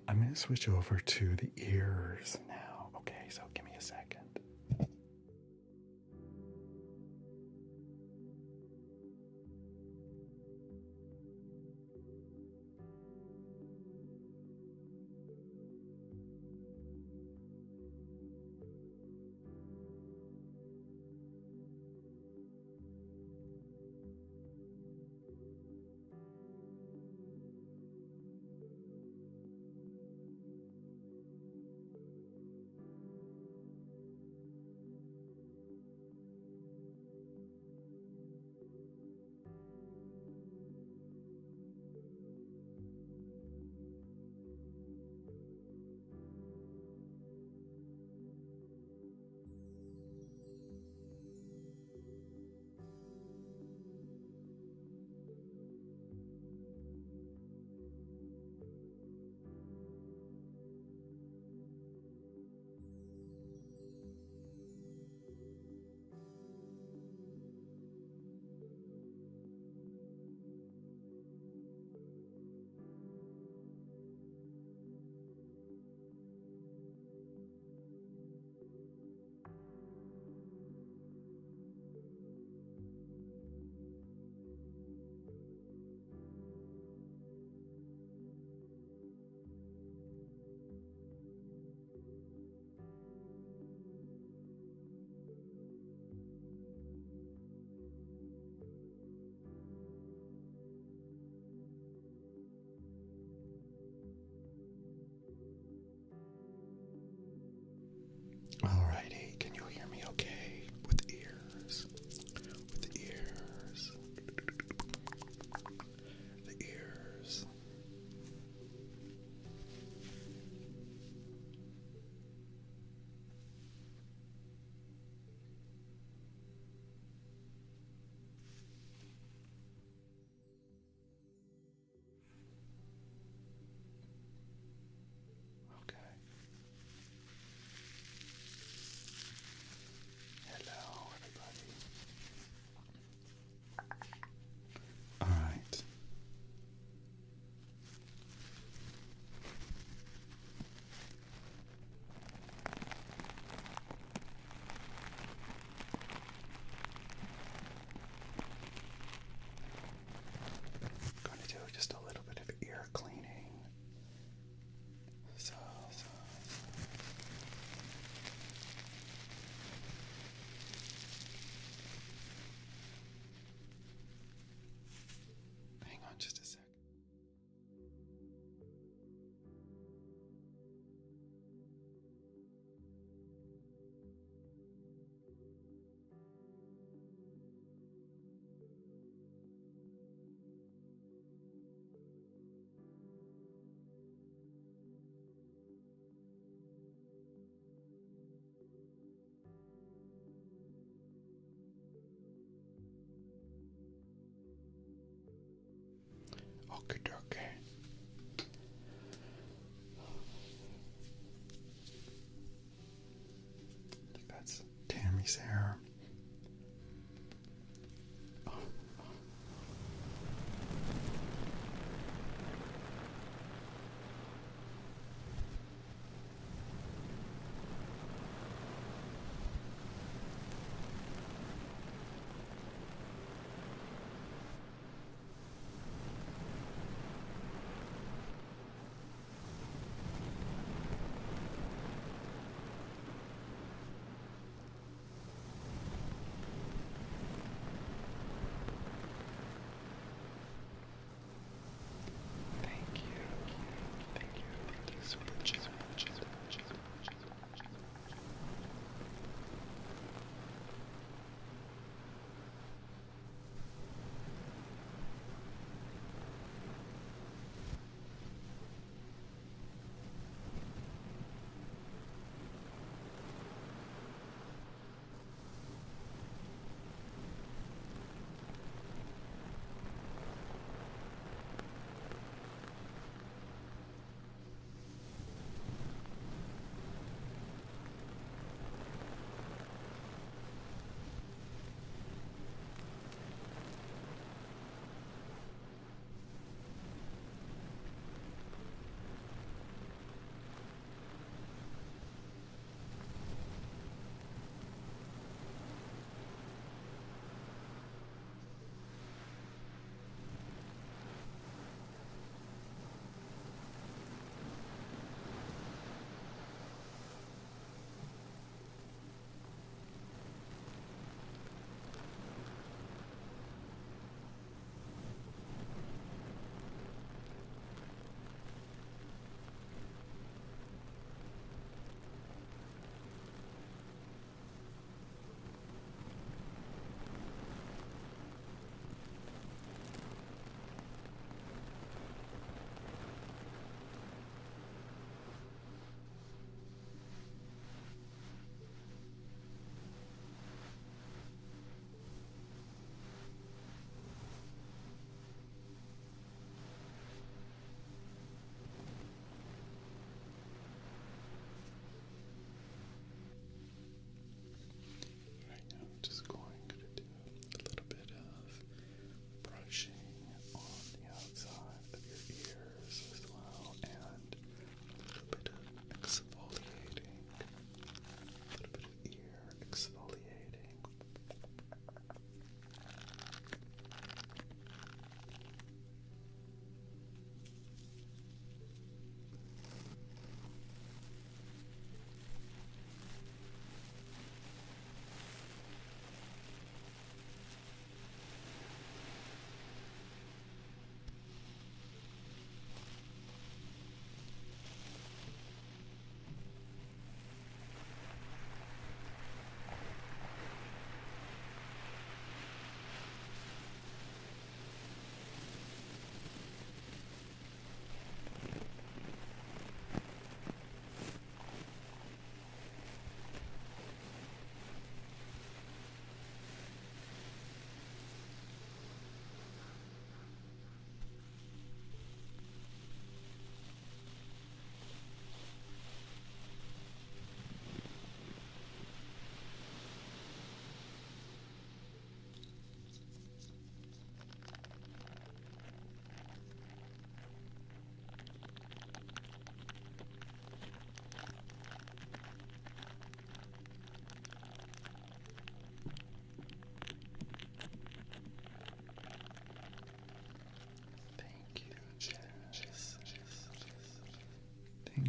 I'm going to switch over to the ears now. Okay, so give me a second. Alrighty, can you hear me okay? With the ears. With the ears. The ears. Okay. Hello, everybody. All right. I'm going to do just a little bit of ear cleaning. So. Hang on just a sec. Okay. That's Tammy's hair.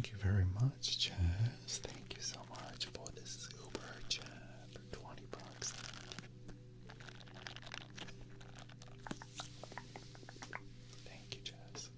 Thank you very much, Chess. Thank you so much for the super chat for $20. Thank you, Jess.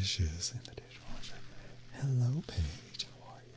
dishes in the dishwasher. Hello, Paige. How are you?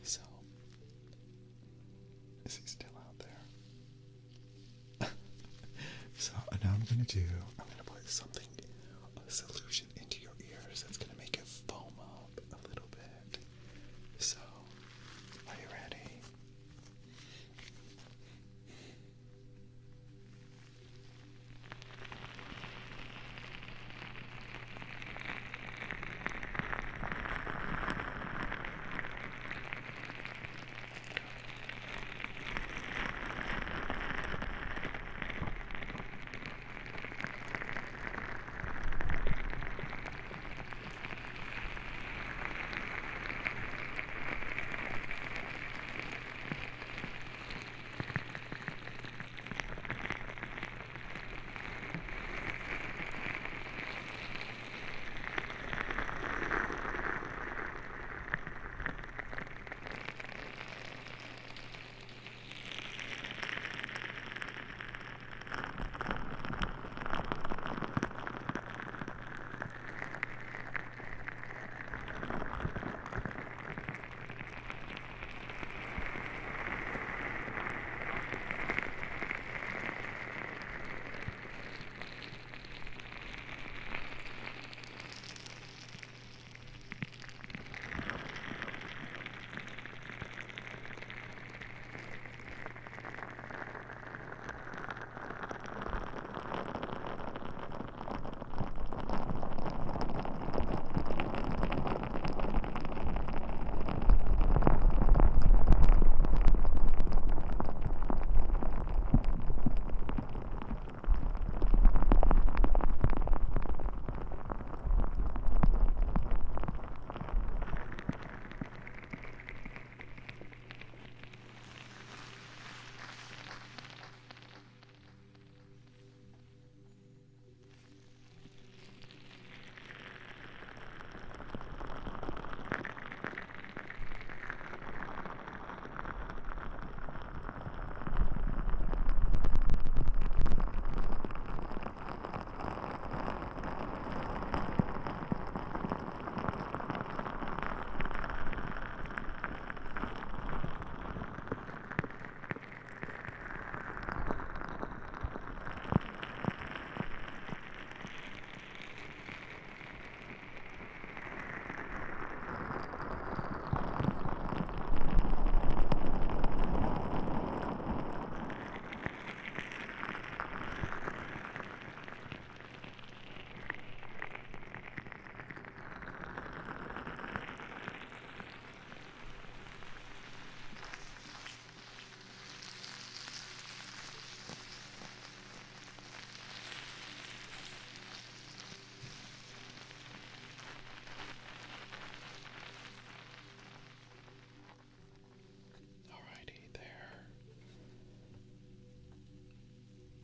So, is he still out there? So now I'm going to put something, a solution into your ears that's going to make it foam up a little bit. So, are you ready?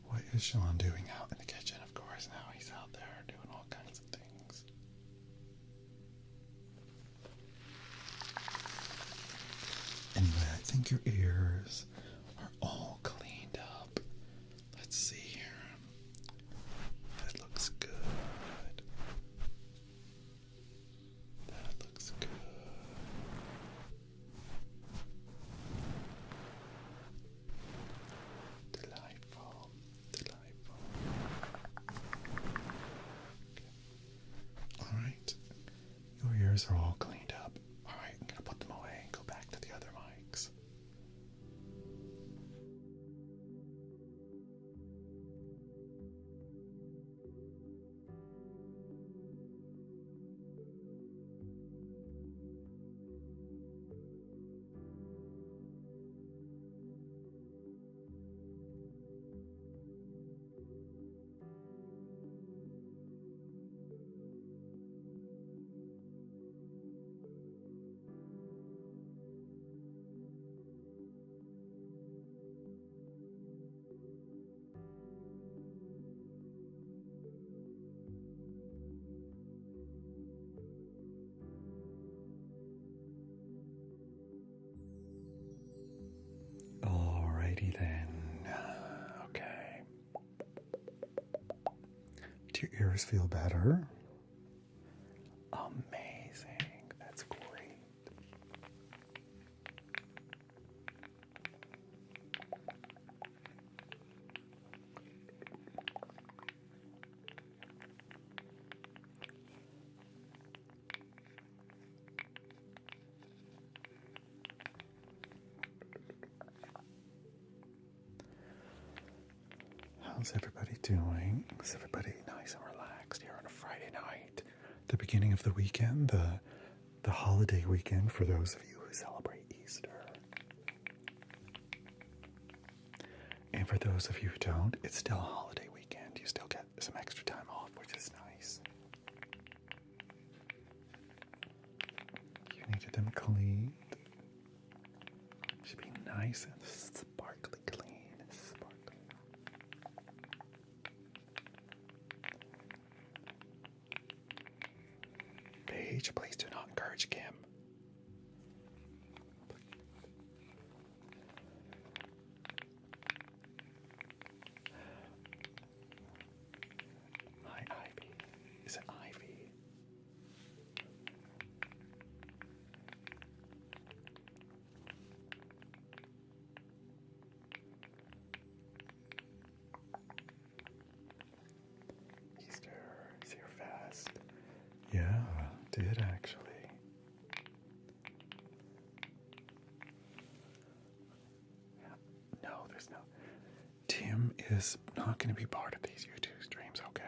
What is Sean doing out in the kitchen? Of course, now he's out there doing all kinds of things. Anyway, I think your ears are all cleaned up. Let's see here. That looks good. That looks good. Delightful. Delightful. Okay. Alright. Your ears are all cleaned up. Alright, I'm gonna put them away and go back to the other mics. Do your ears feel better? Amazing. That's great. How's everybody doing? Is everybody nice and relaxed here on a Friday night? The beginning of the weekend, the holiday weekend for those of you who celebrate Easter. And for those of you who don't, it's still a holiday weekend. You still get some extra time off, which is nice. You needed them cleaned. Should be nice and sparkly clean. Sparkly. Paige, please do not encourage Kim. Hi, Ivy. Is it Ivy? Easter is here fast. Yeah, did actually. No, there's no. Tim is not going to be part of these YouTube streams, okay?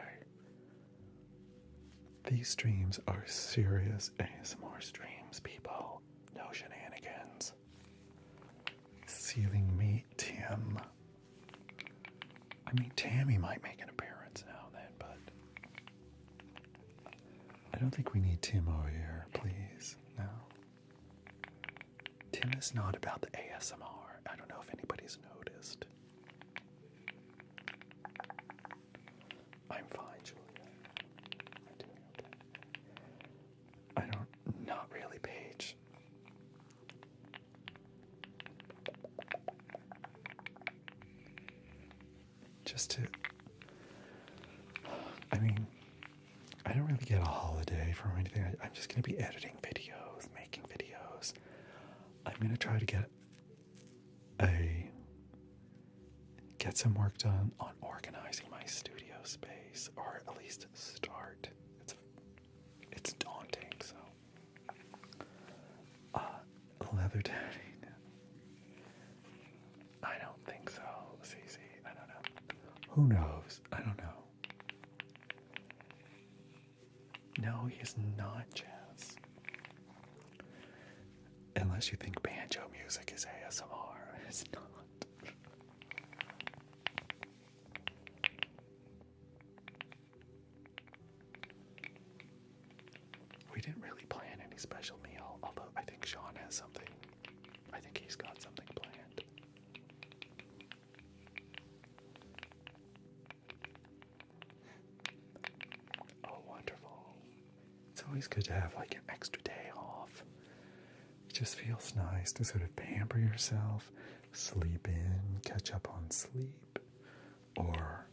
These streams are serious ASMR streams, people. No shenanigans. Sealing meat, Tim. I mean, Tammy might make an appearance now and then, but I don't think we need Tim over here, please. No. Tim is not about the ASMR. I don't know if anybody's noticed. I'm fine, Julia. I'm doing okay. I don't, not really, Paige. Just to, I mean, I don't really get a holiday from anything. I'm just going to be editing videos, making videos. I'm going to try to get some work done on organizing my studio space, or at least start. It's daunting, so. Leather daddy. I don't think so, Cece. I don't know. Who knows? I don't know. No, he's not jazz. Unless you think banjo music is ASMR. It's not. We didn't really plan any special meal, although I think Sean has something. I think he's got something planned. Oh, wonderful. It's always good to have like an extra day off. It just feels nice to sort of pamper yourself, sleep in, catch up on sleep, or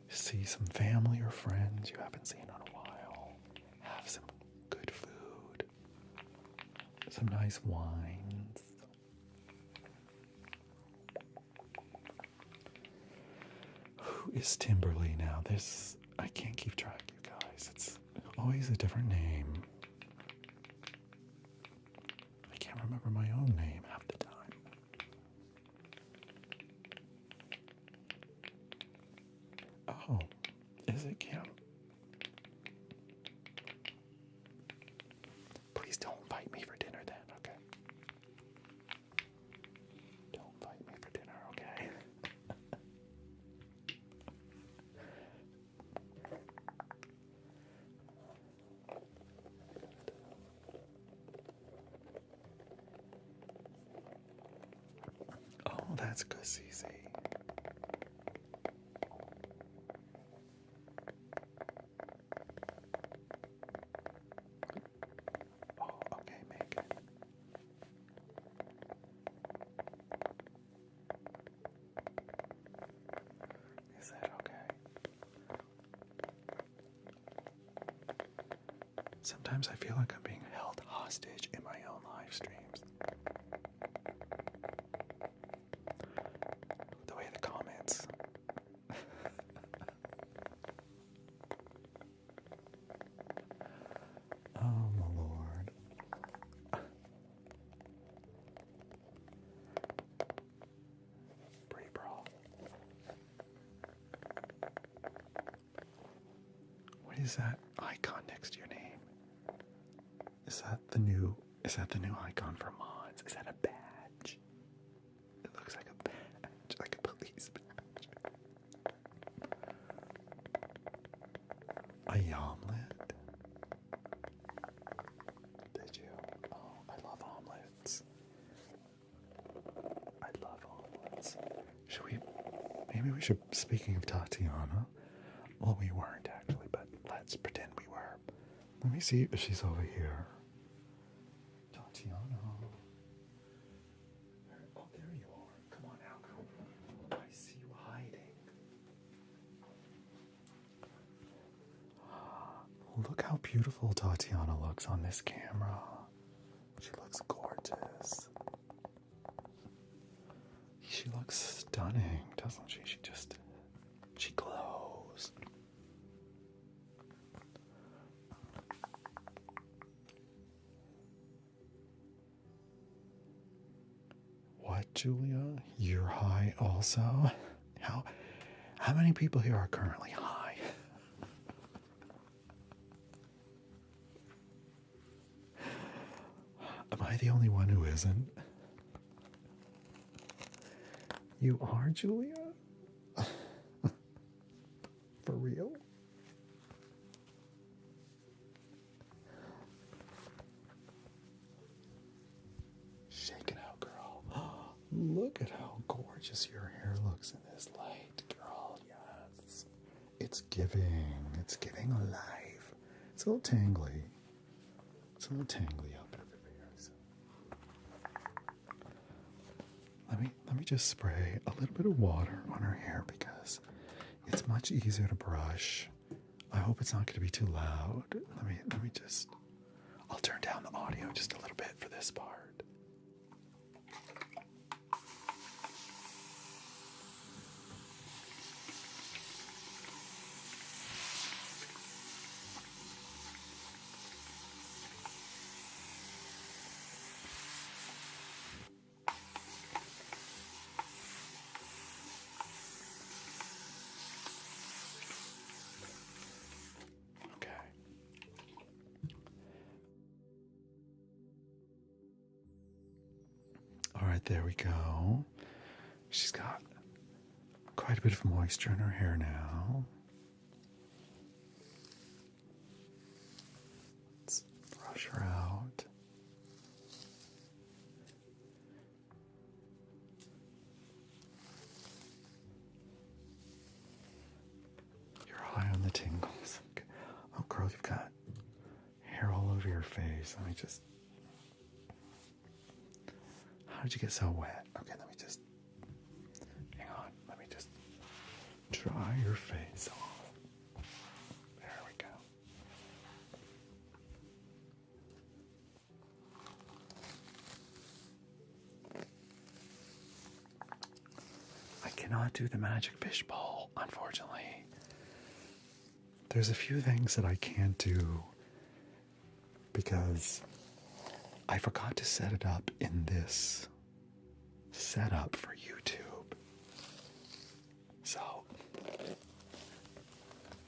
see some family or friends you haven't seen in a while, have some good food, some nice wines. Who is Timberly now? I can't keep track, you guys. It's always a different name. I can't remember my own name half the time. Oh, is it Kim? Please don't fight me for dinner then, okay? Don't fight me for dinner, okay? Oh, that's good, Cece. Oh, okay, Megan. Is that okay? Sometimes I feel like I'm being held hostage in my own live streams. The way the comments. Oh my lord. Pretty brawl. What is that icon next to your name? Is that the new icon for mods? Is that a badge? It looks like a badge, like a police badge. A omelet? Did you? Oh, I love omelets. I love omelets. Maybe we should, speaking of Tatiana, well, we weren't actually, but let's pretend we were. Let me see if she's over here. Tatiana. Oh, there you are. Come on out, girl. I see you hiding. Look how beautiful Tatiana looks on this camera. She looks gorgeous. She looks stunning, doesn't she? She glows. What, Julia? You're high also? How many people here are currently high? Am I the only one who isn't? You are, Julia? For real? Shake it out, girl. Look at how gorgeous your hair looks in this light, girl. Yes. It's giving alive. It's a little tangly. It's a little tangly up over here. So. Let me just spray a little bit of water on her hair because it's much easier to brush. I hope it's not going to be too loud. Let me just. I'll turn down the audio just a little bit for this part. Alright, there we go. She's got quite a bit of moisture in her hair now. Let's brush her out. You're high on the tingles. Oh, girl, you've got hair all over your face. Let me just... How did you get so wet? Okay, let me just... Hang on. Let me just dry your face off. There we go. I cannot do the magic fishbowl, unfortunately. There's a few things that I can't do because I forgot to set it up in this setup for YouTube. So,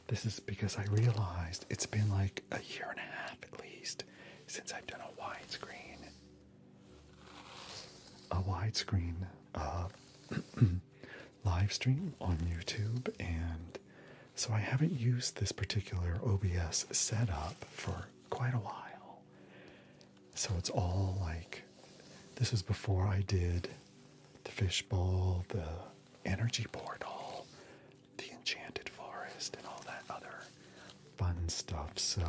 this is because I realized it's been like a year and a half at least since I've done a widescreen live stream on YouTube, and so I haven't used this particular OBS setup for quite a while. So it's all like, this is before I did the fishbowl, the energy portal, the enchanted forest, and all that other fun stuff. So,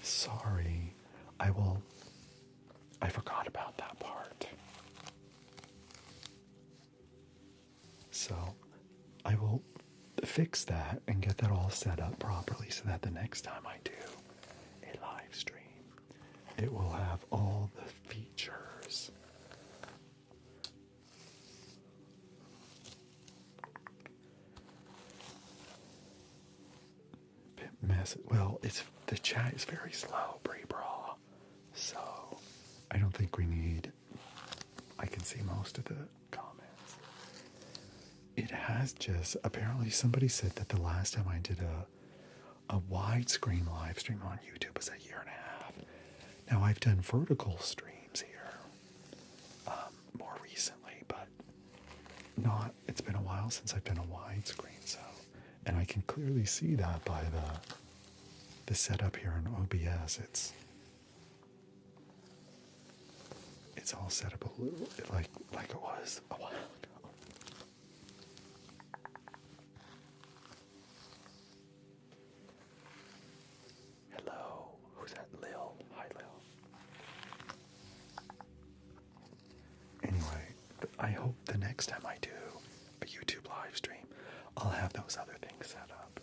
sorry, I forgot about that part. So, I will fix that and get that all set up properly so that the next time I do stream. It will have all the features. Well, the chat is very slow, pre-brawl, so I don't think we need. I can see most of the comments. It has just apparently somebody said that the last time I did a widescreen live stream on YouTube was a year and a half. Now I've done vertical streams here more recently, but not. It's been a while since I've done a widescreen, so. And I can clearly see that by the setup here in OBS. It's all set up a little bit like it was a while ago. Hello, who's that? Lil. Hi, Lil. Anyway, I hope the next time I do a YouTube live stream, I'll have those other things set up.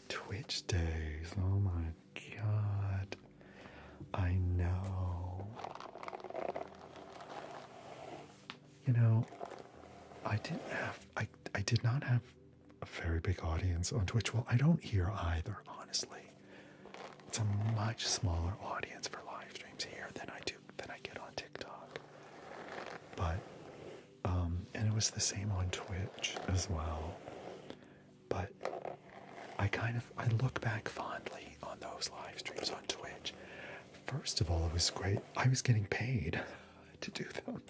Twitch days, oh my god. I know. You know, I did not have a very big audience on Twitch. Well, I don't here either, honestly. It's a much smaller audience for live streams here than I get on TikTok. But and it was the same on Twitch as well. But I look back fondly on those live streams on Twitch. First of all, it was great. I was getting paid to do them.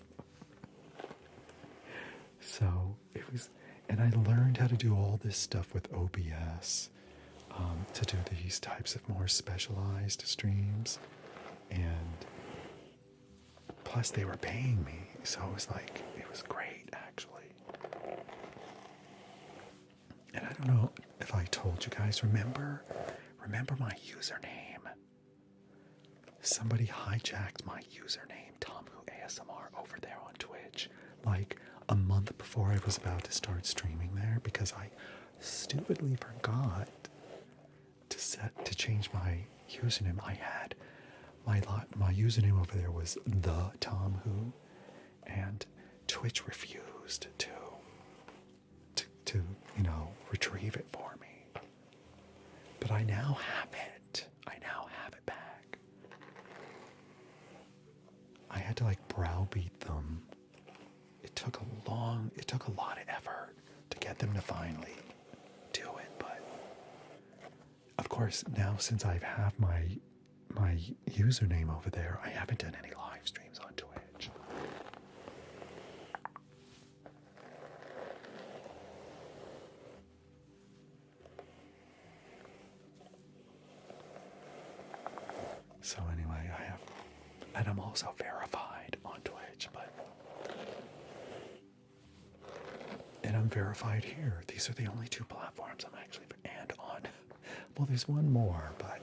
So it was, and I learned how to do all this stuff with OBS to do these types of more specialized streams. And plus they were paying me. So it was great, actually. And I don't know if I told you guys, remember my username? Somebody hijacked my username, TomWho ASMR, over there on Twitch, like a month before I was about to start streaming there, because I stupidly forgot to change my username. I had my username over there was the TomWho, and Twitch refused to retrieve it for me. But I now have it. I now have it back. I had to browbeat them. It took a lot of effort to get them to finally do it, but of course now since I have my username over there, I haven't done any live streams on Twitch. So anyway, and I'm also verified on Twitch, and I'm verified here. These are the only two platforms I'm actually, and on, well, there's one more, but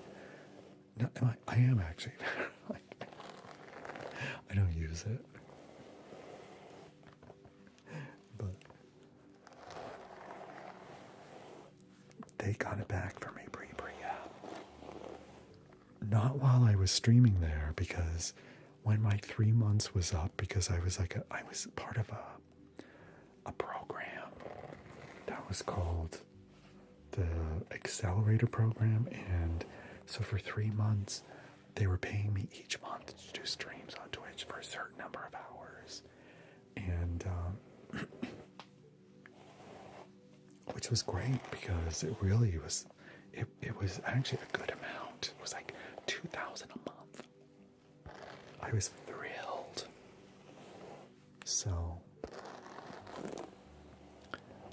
no, I am actually, I don't use it, but they got it back for me, not while I was streaming there, because when my 3 months was up, because I was part of a program that was called the Accelerator Program, and so for 3 months they were paying me each month to do streams on Twitch for a certain number of hours, and which was great because it really was. It was actually a good amount. It was like $2,000 a month. I was thrilled. So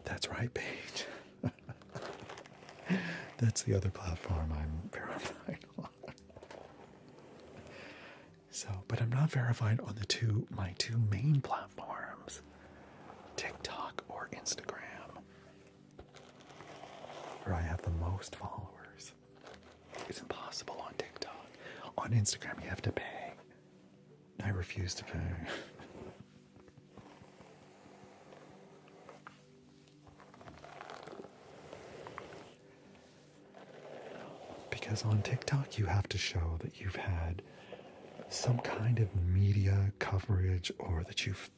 that's right, Paige. That's the other platform I'm verified on. So, but I'm not verified on my two main platforms, TikTok or Instagram, where I have the most followers. It's impossible on TikTok. On Instagram, you have to pay. I refuse to pay. Because on TikTok, you have to show that you've had some kind of media coverage, or that you've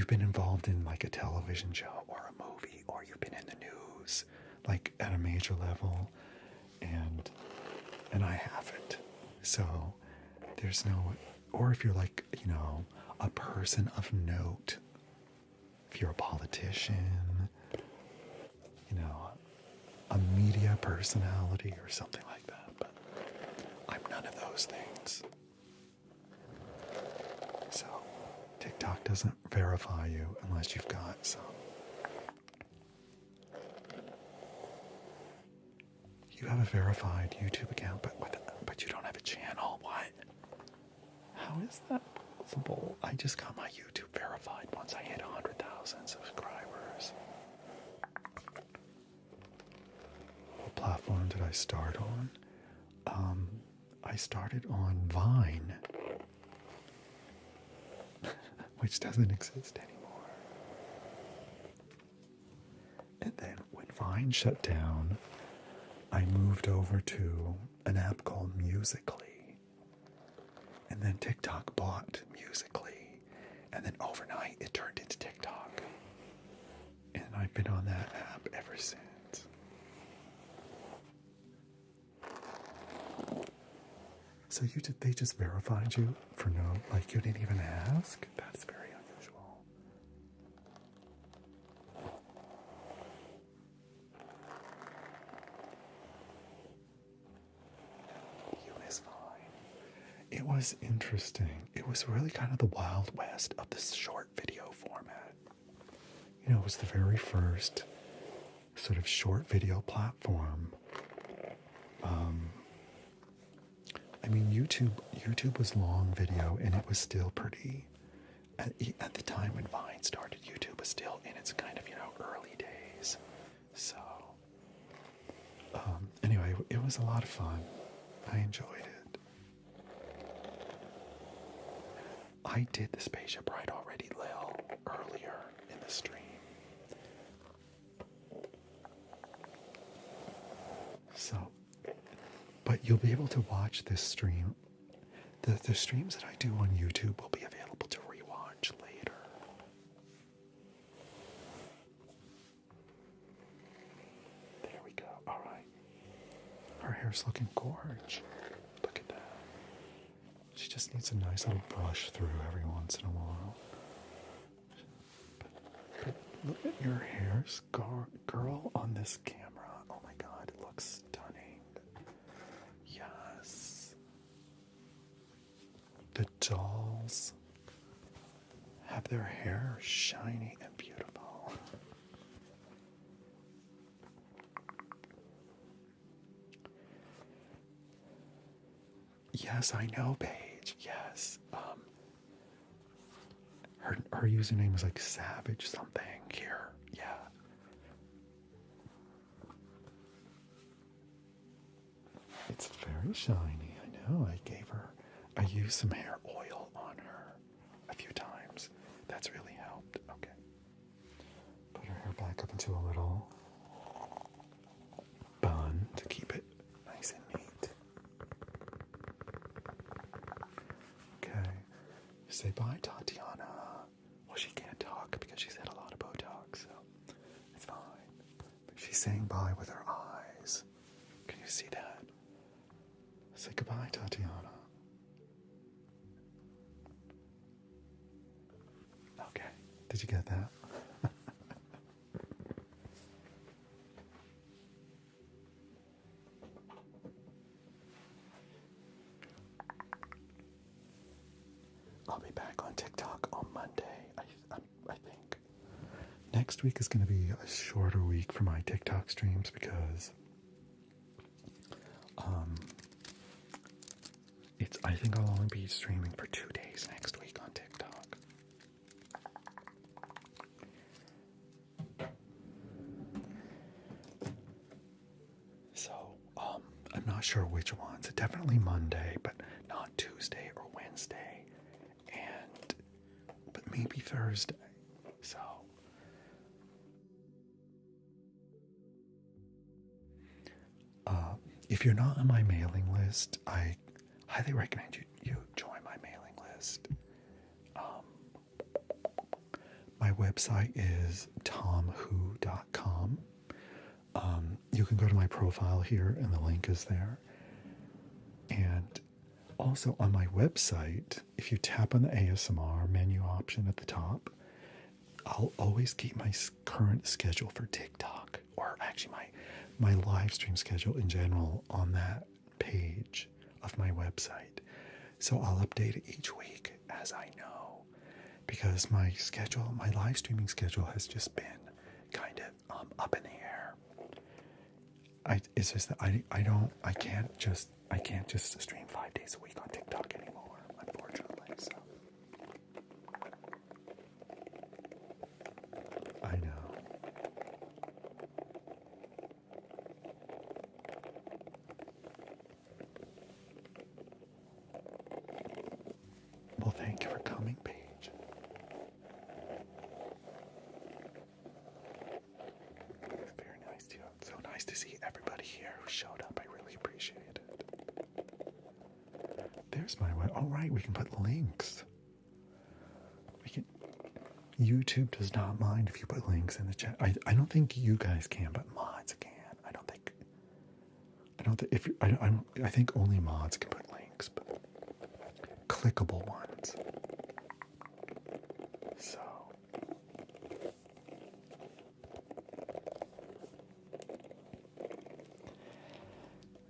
been involved in like a television show or a movie, or you've been in the news, like at a major level, and I haven't. So there's no, or if you're like, you know, a person of note, if you're a politician, you know, a media personality or something like that, but I'm none of those things. So TikTok doesn't verify you unless you've got some. You have a verified YouTube account, but you don't have a channel. What? How is that possible? I just got my YouTube verified once I hit 100,000 subscribers. What platform did I start on? I started on Vine, which doesn't exist anymore. And then when Vine shut down, I moved over to an app called Musical.ly. And then TikTok bought Musical.ly. And then overnight it turned into TikTok. And I've been on that app ever since. So they just verified you for no, like you didn't even ask? That's very unusual. You is fine. It was interesting. It was really kind of the Wild West of this short video format. You know, it was the very first sort of short video platform. I mean, YouTube was long video, and it was still pretty. At the time when Vine started, YouTube was still in its kind of, you know, early days. So, anyway, it was a lot of fun. I enjoyed it. I did the Spaceship ride already, Lil, earlier in the stream. So, but you'll be able to watch this stream. The streams that I do on YouTube will be available to rewatch later. There we go. All right. Her hair's looking gorgeous. Look at that. She just needs a nice little brush through every once in a while. But look at your hair, girl, on this camera. Oh my God, it looks stunning. Yes. The dolls have their hair shiny and beautiful. Yes, I know, Paige. Yes. Her username is like Savage something here. Yeah. It's very shiny. I know. I used some hair oil on her a few times. That's really helped. Okay. Put her hair back up into a little bun to keep it nice and neat. Okay. Say bye, Tatiana. Well, she can't talk because she's had a lot of Botox, so it's fine. But she's saying bye with her eyes. Can you see that? Say goodbye, Tatiana. Okay. Did you get that? I'll be back on TikTok on Monday, I think. Next week is going to be a shorter week for my TikTok streams because I think I'll only be streaming for 2 days next week on TikTok. So, I'm not sure which ones. Definitely Monday, but not Tuesday or Wednesday. But maybe Thursday. So, if you're not on my mailing list, I highly recommend you join my mailing list. My website is tomwho.com. You can go to my profile here, and the link is there. And also on my website, if you tap on the ASMR menu option at the top, I'll always keep my current schedule for TikTok, or actually my live stream schedule in general, on that page of my website. So I'll update it each week as I know, because my live streaming schedule has just been kind of up in the air. It's just that I can't just stream 5 days a week on TikTok anymore, unfortunately. So I know. Well, thank you for coming, Paige. Very nice to you. So nice to see everybody here who showed up. I really appreciate it. There's my way. All right, we can put links. YouTube does not mind if you put links in the chat. I don't think you guys can, but mods can. I think only mods can put links, but clickable ones.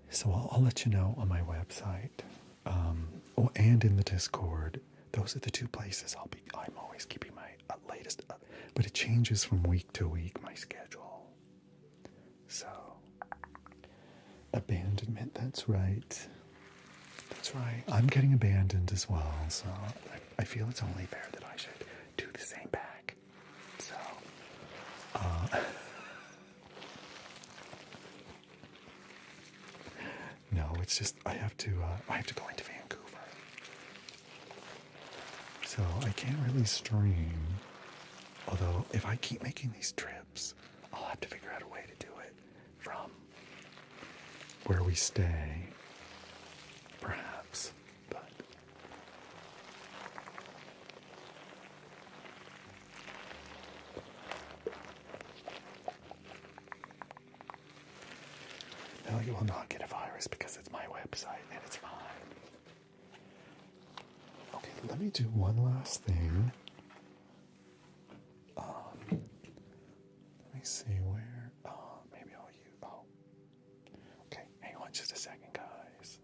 So I'll let you know on my website, and in the Discord. Those are the two places I'm always keeping my latest up, but it changes from week to week, my schedule. So, abandonment, that's right. That's right. I'm getting abandoned as well, so I feel it's only fair that I should do the same back. So, no, it's just I have to go into Vancouver. So I can't really stream. Although if I keep making these trips, I'll have to figure out a way to do it from where we stay, perhaps. But no, you will not get a virus because it's my website and it's fine. Okay, let me do one last thing. Let me see where. Maybe I'll use. Okay, hang on just a second, guys.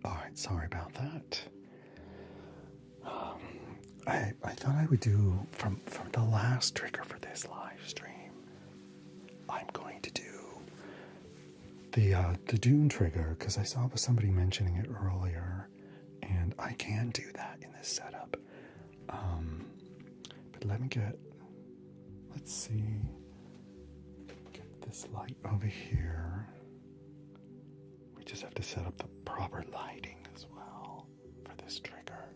Alright, sorry about that. I thought I would do, from the last trigger for this live stream, I'm going to do the Dune trigger, because I saw somebody mentioning it earlier, and I can do that in this setup. But let's see, get this light over here. We just have to set up the proper lighting as well for this trigger.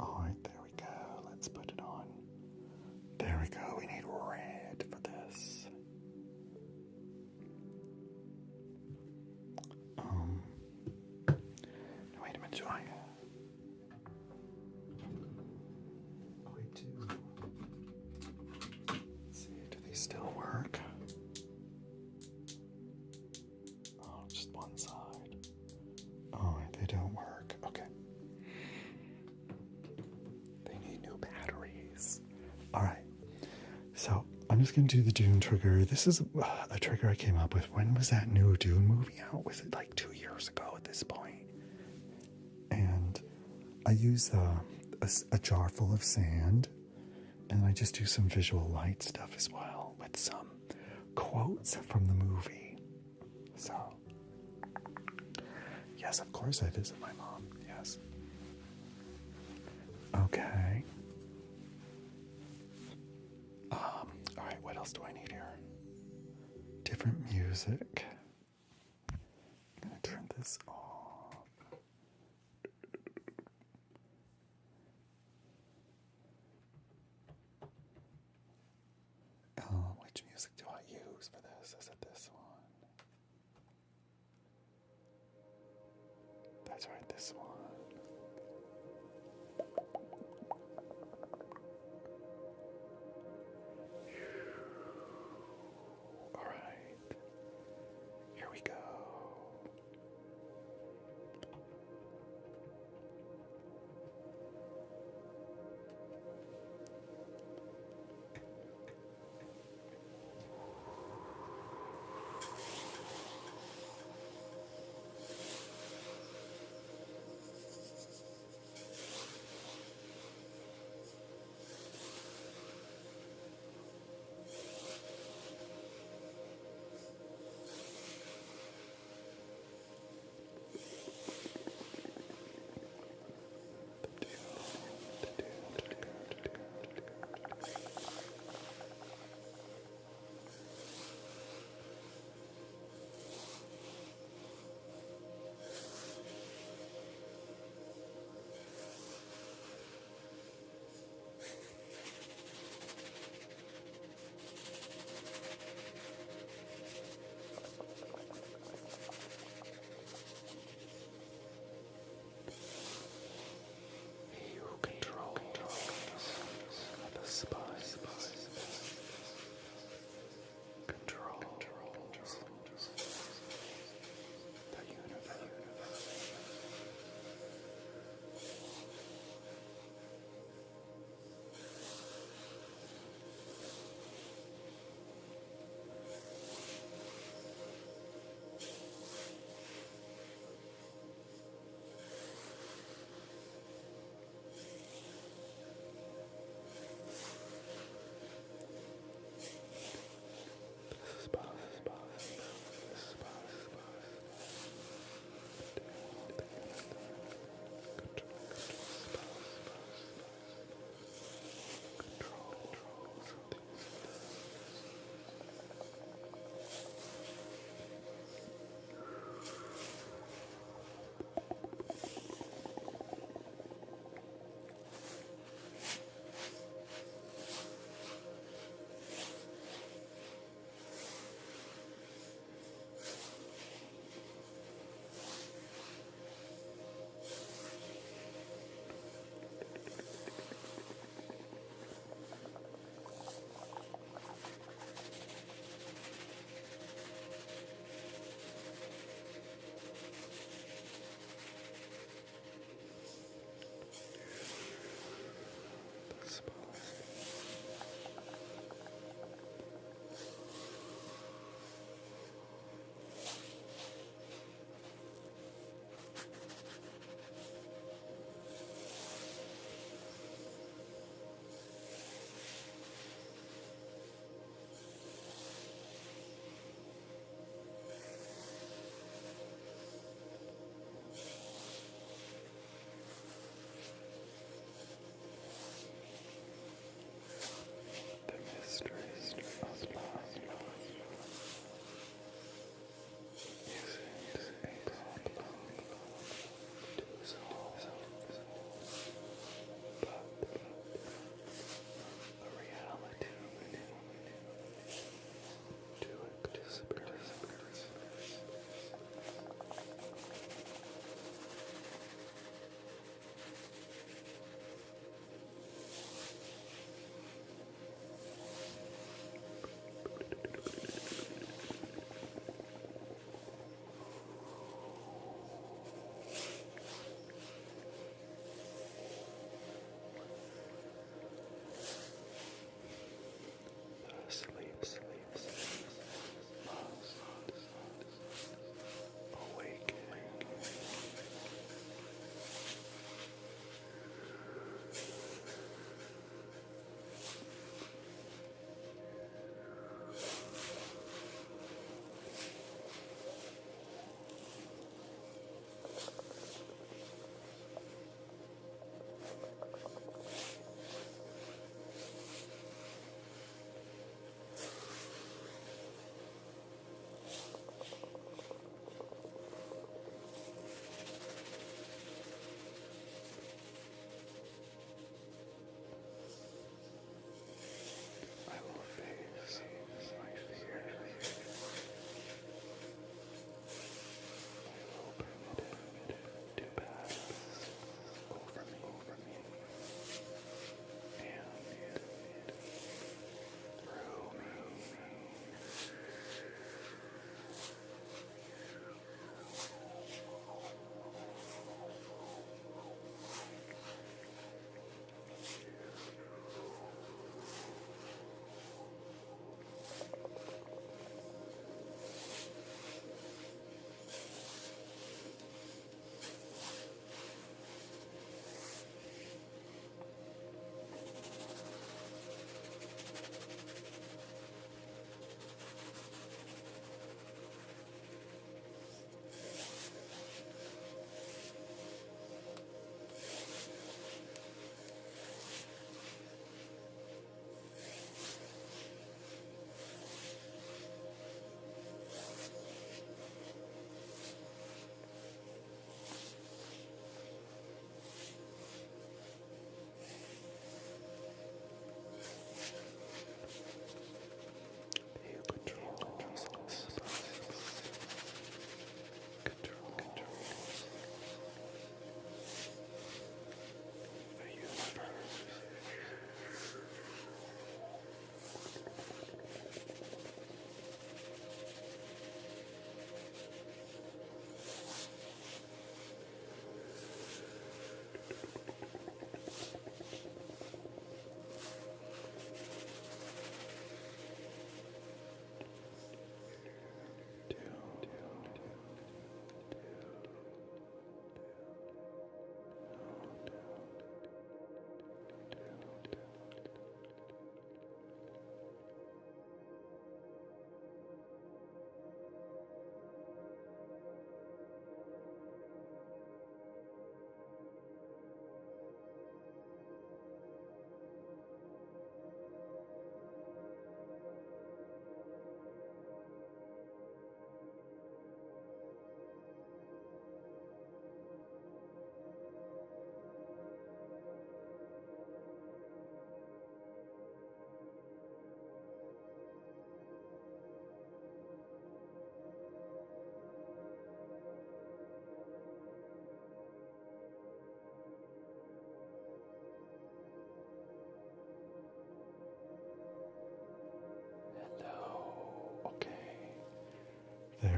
Alright, there we go. Let's put it on. There we go. We need red for this. Wait a minute, do I do. Let's see, do these still work? Oh, just one side. Alright, they don't work. Okay. They need new batteries. Alright. So, I'm just going to do the Dune trigger. This is a trigger I came up with. When was that new Dune movie out? Was it like 2 years ago at this point? And I use a jar full of sand, and I just do some visual light stuff as well with some quotes from the movie. So, yes, of course I visit my mom. Yes. Okay. All right, what else do I need here? Different music. I'm gonna turn this off. Which music do I use for this? Is it this one? That's right, this one. All right, here we go.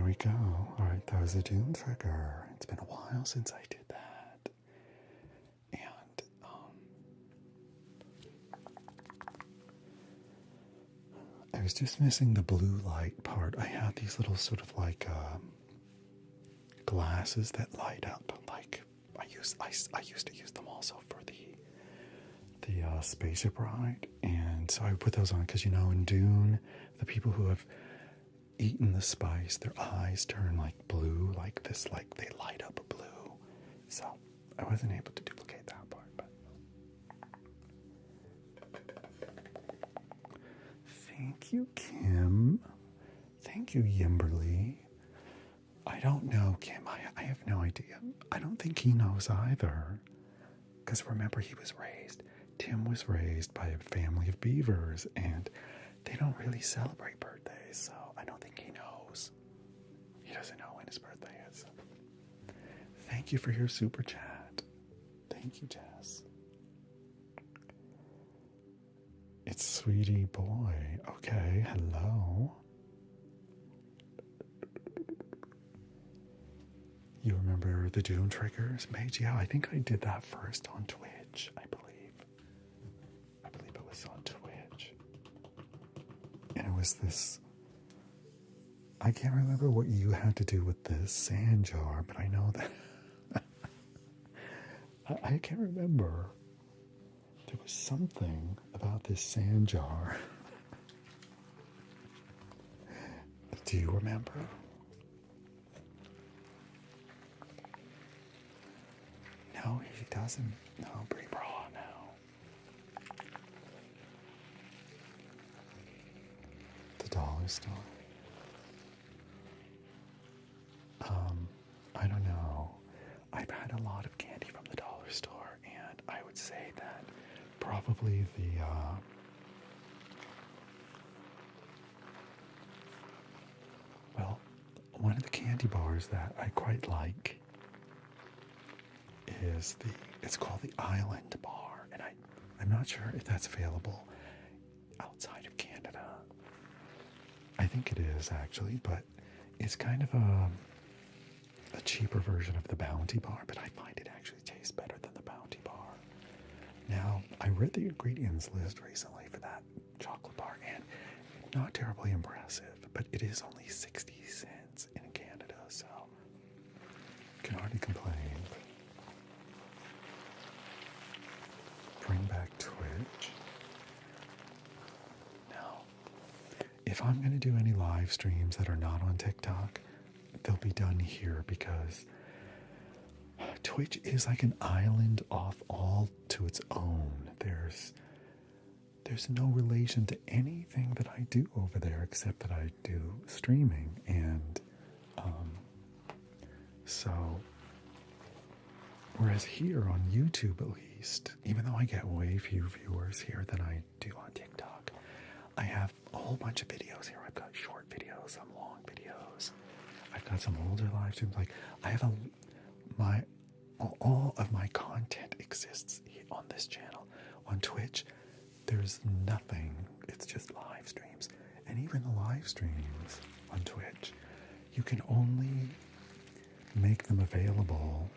There we go. All right, that was a Dune trigger. It's been a while since I did that. And, I was just missing the blue light part. I had these little sort of like glasses that light up. Like I used to use them also for the spaceship ride, and so I put those on because in Dune, the people who have eaten the spice, their eyes turn like blue, like this, like they light up blue. So I wasn't able to duplicate that part, but thank you, Kim. Thank you, Yimberly. I don't know, Kim. I have no idea. I don't think he knows either. Because remember, Tim was raised by a family of beavers, and they don't really celebrate birthdays, so I don't think he knows. He doesn't know when his birthday is. Thank you for your super chat. Thank you, Jess. It's Sweetie Boy. Okay, hello. You remember the Dune triggers, Mage? Yeah, I think I did that first on Twitch, I believe. I believe it was on Twitch. And it was this... I can't remember what you had to do with this sand jar, but I know that... I can't remember. There was something about this sand jar. Do you remember? No, he doesn't. No, Brie Bra now. The dollar store. I don't know. I've had a lot of candy from the dollar store, and I would say that probably one of the candy bars that I quite like is it's called the Island Bar, and I'm not sure if that's available outside of Canada. I think it is actually, but it's kind of a cheaper version of the Bounty Bar, but I find it actually tastes better than the Bounty Bar. Now, I read the ingredients list recently for that chocolate bar, and not terribly impressive, but it is only 60 cents in Canada, so can hardly complain. Bring back Twitch. Now, if I'm going to do any live streams that are not on TikTok, they'll be done here because Twitch is like an island off all to its own. There's no relation to anything that I do over there except that I do streaming, and so whereas here on YouTube at least, even though I get way few viewers here than I do on TikTok, I have a whole bunch of videos here. I've got short videos, some long videos. I've got some older live streams. Like I have all of my content exists on this channel. On Twitch, there's nothing. It's just live streams. And even the live streams on Twitch, you can only make them available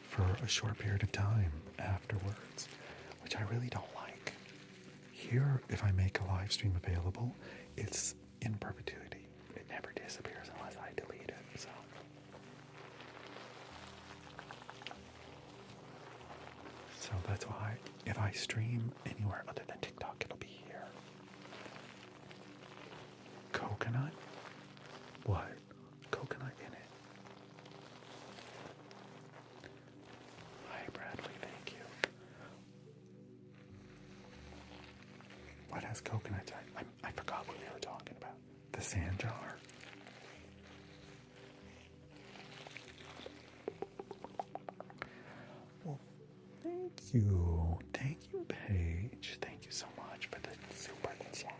for a short period of time afterwards, which I really don't like. Here, if I make a live stream available, it's in perpetuity. It never disappears unless I delete it, so. So that's why if I stream anywhere other than TikTok, it'll be here. Coconut? What? Coconut in it. Hi, Bradley, thank you. What has coconut? I forgot what we were talking about. The sand jar. Well, thank you. Thank you, Paige. Thank you so much for the super chat.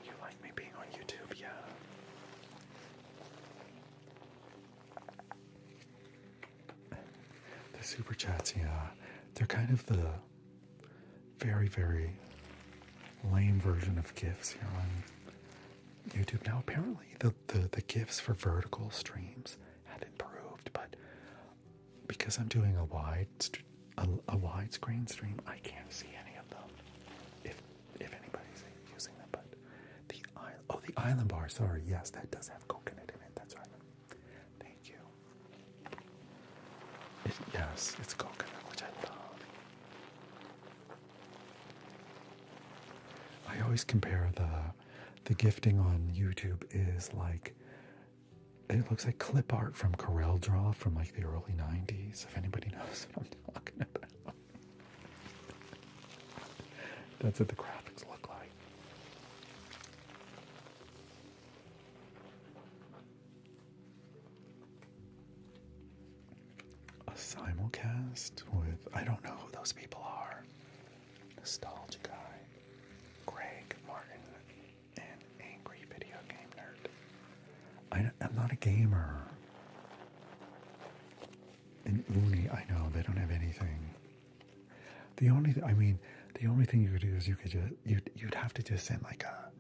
You like me being on YouTube? Yeah. The super chats, yeah. They're kind of the very, very lame version of GIFs here on YouTube. Now, apparently, the GIFs for vertical streams have improved, but because I'm doing a widescreen stream, I can't see any of them. If anybody's using them, but the island bar. Sorry, yes, that does have coconut in it. That's right. Thank you. Yes, it's coconut, which I love. I always compare the gifting on YouTube is like, it looks like clip art from Corel Draw from like the early 90s, if anybody knows what I'm talking about. That's what the graphics look like. A simulcast with, I don't know who those people are. Nostalgia Guy, Greg Martin, and Angry Video Game Nerd. I'm not a gamer. And Uni, I know they don't have anything. The only thing you could do is you'd have to just send like a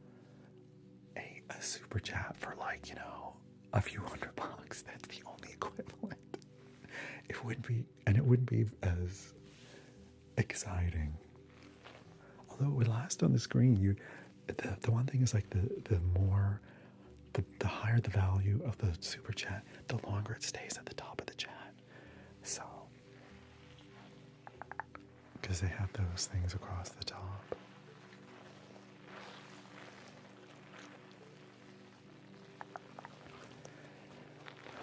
super chat for like, a few $100. That's the only equivalent. It wouldn't be as exciting. Although it would last on the screen. The one thing is like the higher the value of the super chat, the longer it stays at the top of the chat. So, because they have those things across the top.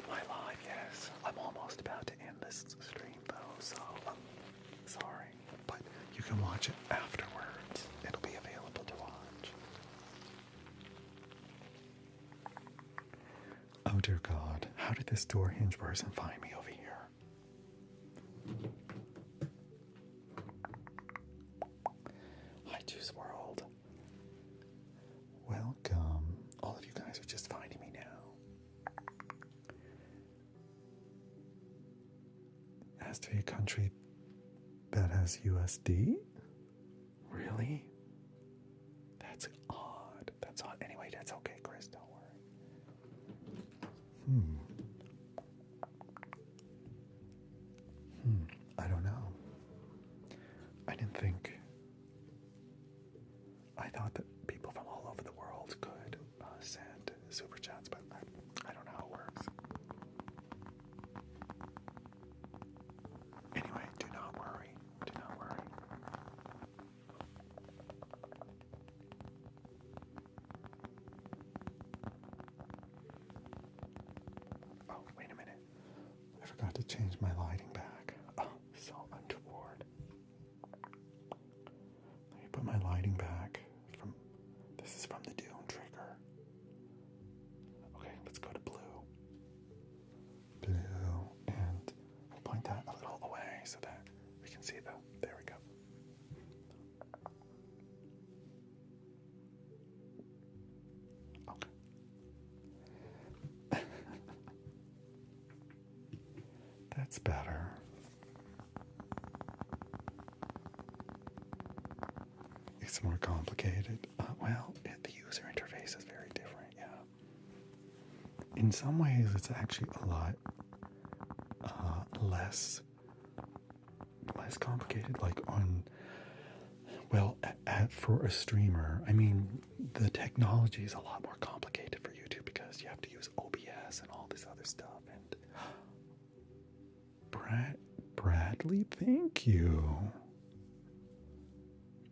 My live, yes. I'm almost about to end this stream though, so I'm sorry. But you can watch it afterwards. It'll be available to watch. Oh dear God, how did this door hinge person find me over here? Hi, Juice World. Welcome. All of you guys are just finding me now. Has to be a country that has USD? Really? That's odd. That's odd. Anyway, that's okay, Chris. Don't worry. I don't know. I didn't think. I thought that people from all over the world could send super chats, but I don't know how it works. Anyway, do not worry. Do not worry. Oh, wait a minute. I forgot to change my lighting back. Oh, so untoward. Let me put my lighting back this is from the Dune trigger. Okay, let's go to blue. Blue, and we'll point that a little away so that we can see there we go. Okay. That's better. It's more complicated. The user interface is very different, yeah. In some ways, it's actually a lot less complicated. Like for a streamer, I mean, the technology is a lot more complicated for YouTube because you have to use OBS and all this other stuff. And Bradley, thank you.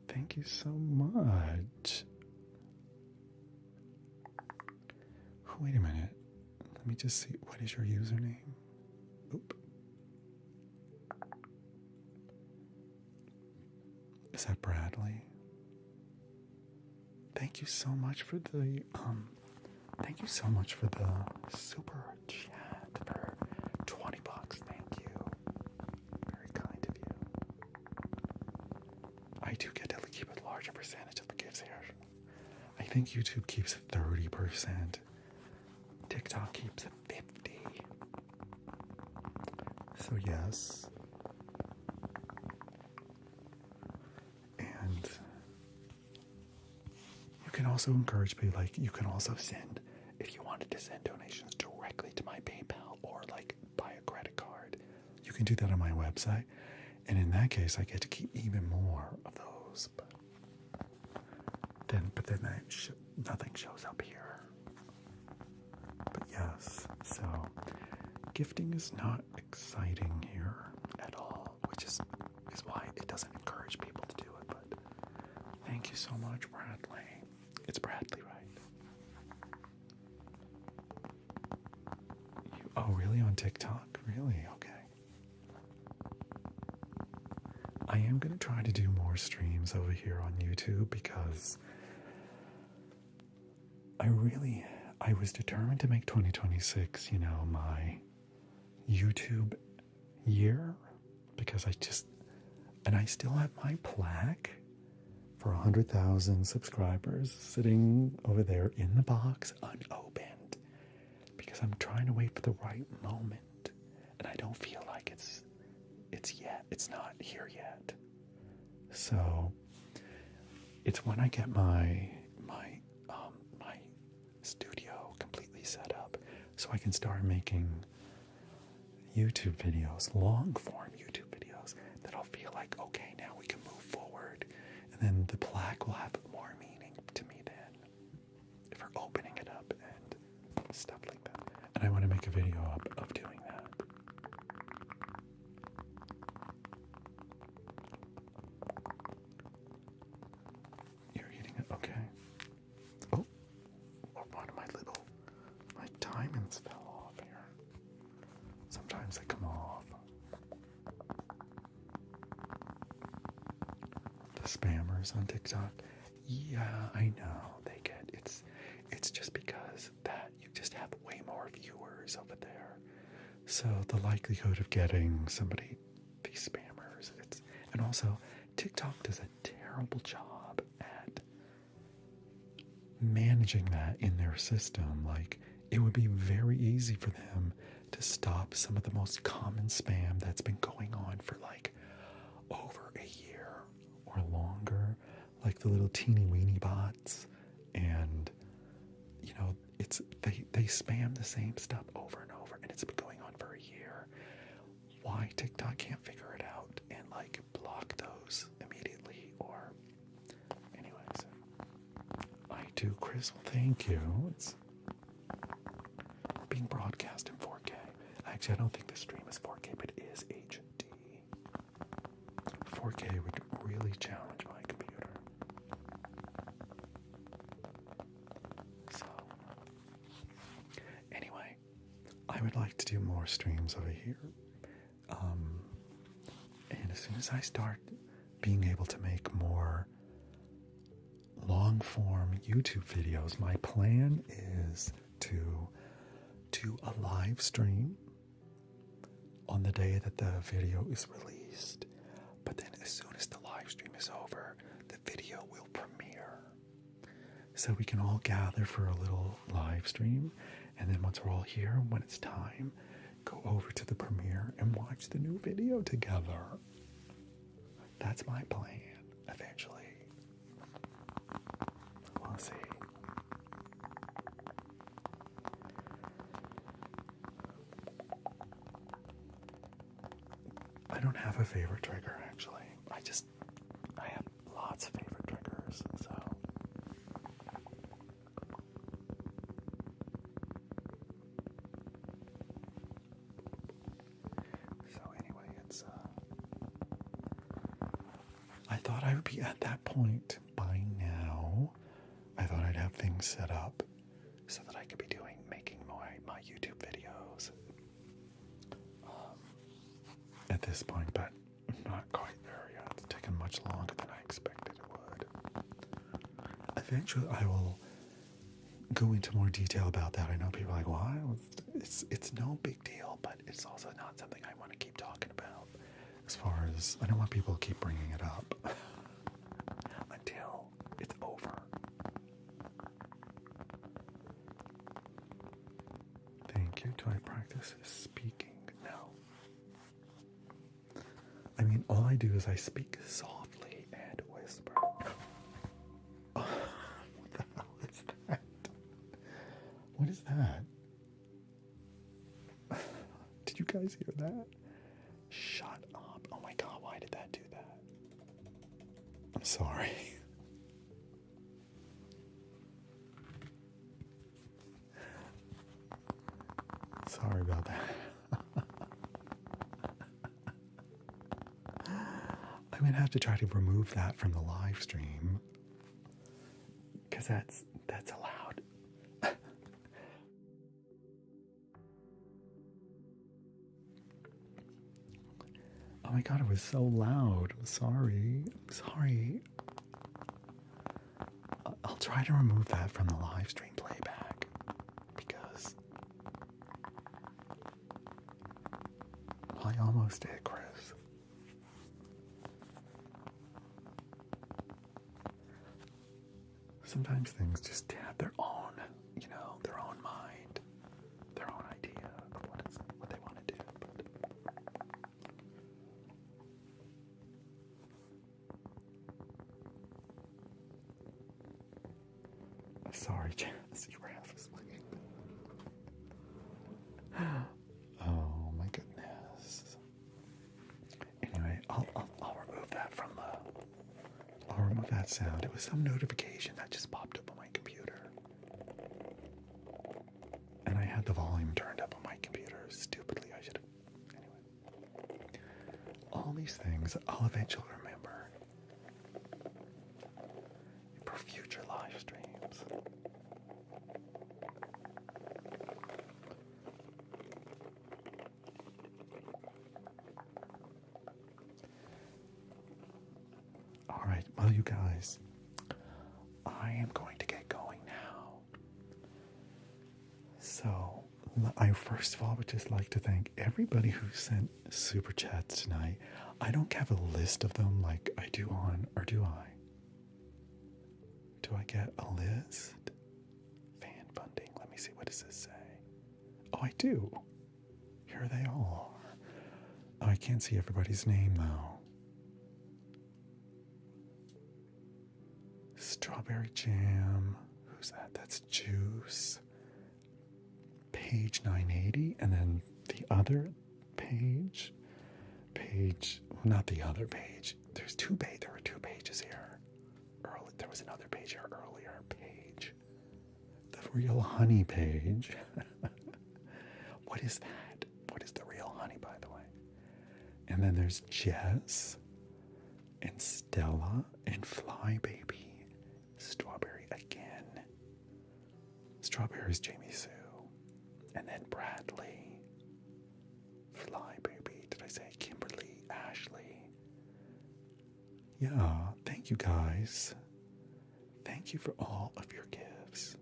Thank you so much. Wait a minute. Let me just see. What is your username? Oop. Is that Bradley? Thank you so much for the super chat for $20. Thank you. Very kind of you. I do get to keep a larger percentage of the gifts here. I think YouTube keeps 30%. TikTok keeps 50%. So yes. also encourage people, like, you can also send, if you wanted to send donations directly to my PayPal or like buy a credit card, you can do that on my website. And in that case, I get to keep even more of those. But then nothing shows up here. But yes, so gifting is not exciting here at all, which is why it doesn't encourage people to do it. But thank you so much, Bradley. It's Bradley, right? Oh, really? On TikTok? Really? Okay. I am going to try to do more streams over here on YouTube because I was determined to make 2026, my YouTube year, because I still have my plaque for 100,000 subscribers sitting over there in the box unopened, because I'm trying to wait for the right moment, and I don't feel like it's not here yet. So it's when I get my studio completely set up, so I can start making YouTube videos, long form YouTube videos, that I'll feel like, okay, now we can move forward, and then the plaque will have more meaning to me then, if we're opening it up and stuff like that. And I want to make a video of doing that. You're eating it? Okay. Oh, one of my diamonds fell off here. Sometimes they come off. The spammers on TikTok. Yeah, I know. It's just because that you just have way more viewers over there. So the likelihood of getting these spammers, and also TikTok does a terrible job at managing that in their system. Like, it would be very easy for them to stop some of the most common spam that's been going on for like over a year or longer, like the little teeny weeny bots, and they spam the same stuff over and over, and it's been going on for a year. Why TikTok can't figure it out and like block those immediately? Or anyways, I do, Chris. Well, thank you. It's being broadcast in 4K. Actually, I don't think the stream is 4K, but it is HD. 4K would really challenge my computer. So, anyway, I would like to do more streams over here. And as soon as I start being able to make more long-form YouTube videos, my plan is to do a live stream on the day that the video is released. But then as soon as the live stream is over, the video will premiere. So we can all gather for a little live stream, and then once we're all here, when it's time, go over to the premiere and watch the new video together. That's my plan, eventually. We'll see. I don't have a favorite trigger, actually. I have lots of favorite triggers, so. So anyway, I thought I would be at that point by now. I thought I'd have things set up so that I could be making my YouTube videos at this point, but not quite there yet. It's taken much longer than I expected it would. Eventually, I will go into more detail about that. I know people are like, why? It's no big deal, but it's also not something I want to keep talking about. As far as, I don't want people to keep bringing it up until it's over. Thank you. Do I practice speaking? No. I mean, all I do is I speak softly and whisper. What the hell? you guys hear that? Shut up. Oh my god, why did that do that? I'm sorry. Sorry about that. I'm gonna have to try to remove that from the live stream because that's allowed. Oh my god, it was so loud. I'm sorry. I'm sorry. I'll try to remove that from the live stream playback because I almost did, Chris. Sometimes things just have their own, their own mind, their own idea of what they want to do. But sorry, Janice, you were half asleep. Oh my goodness. Anyway, I'll remove that from the. I'll remove that sound. It was some notification that just popped up on my computer. And I had the volume turned up on my computer. Stupidly, I should have. Anyway. All these things I'll eventually remember for future live streams. Alright, well, you guys, I am going to get going now. So, I first of all would just like to thank everybody who sent super chats tonight. I don't have a list of them like I do on, or do I? Do I get a list? Fan funding. Let me see, what does this say? Oh, I do. Here they all are. Oh, I can't see everybody's name though. Strawberry jam. Who's that? That's Juice. Page 980. And then the other page. Not the other page. There were two pages here. There was another page here earlier. Page. The Real Honey page. What is that? What is the Real Honey, by the way? And then there's Jess. And Stella. And Fly Baby. Strawberry again. Strawberry is Jamie Sue. And then Bradley. Fly Baby. Did I say Kimberly? Ashley. Yeah, thank you guys. Thank you for all of your gifts.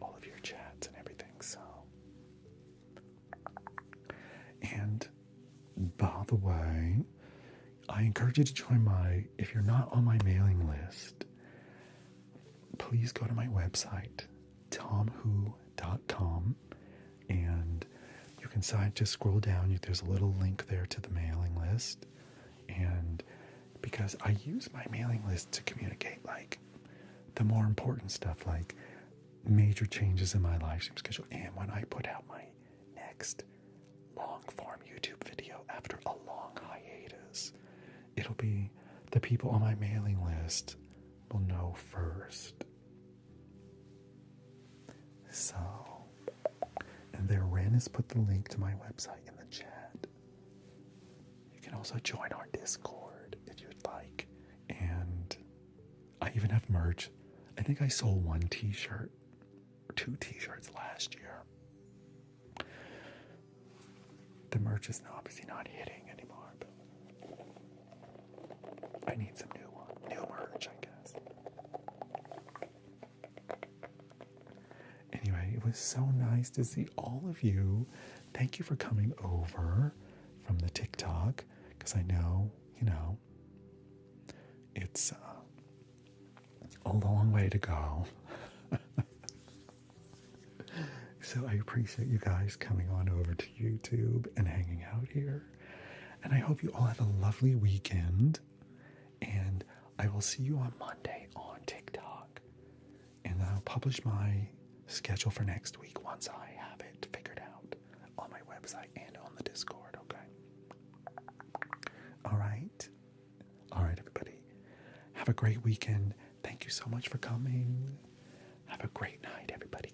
All of your chats and everything, so. And by the way, I encourage you to join if you're not on my mailing list, please go to my website, tomwho.com, and you can just scroll down. There's a little link there to the mailing list. And because I use my mailing list to communicate like the more important stuff, like major changes in my live stream schedule, and when I put out my next long form YouTube video after a long hiatus, it'll be the people on my mailing list will know first. So, and there, Ren has put the link to my website in the chat. You can also join our Discord if you'd like. And I even have merch. I think I sold one t-shirt or 2 t-shirts last year. The merch is obviously not hitting anymore, but I need some new merch, I guess. Anyway, it was so nice to see all of you. Thank you for coming over from the TikTok, because I know, it's a long way to go. So I appreciate you guys coming on over to YouTube and hanging out here. And I hope you all have a lovely weekend. And I will see you on Monday on TikTok. And I'll publish my schedule for next week once I have it figured out on my website and on the Discord, okay? All right. All right, everybody. Have a great weekend. Thank you so much for coming. Have a great night, everybody.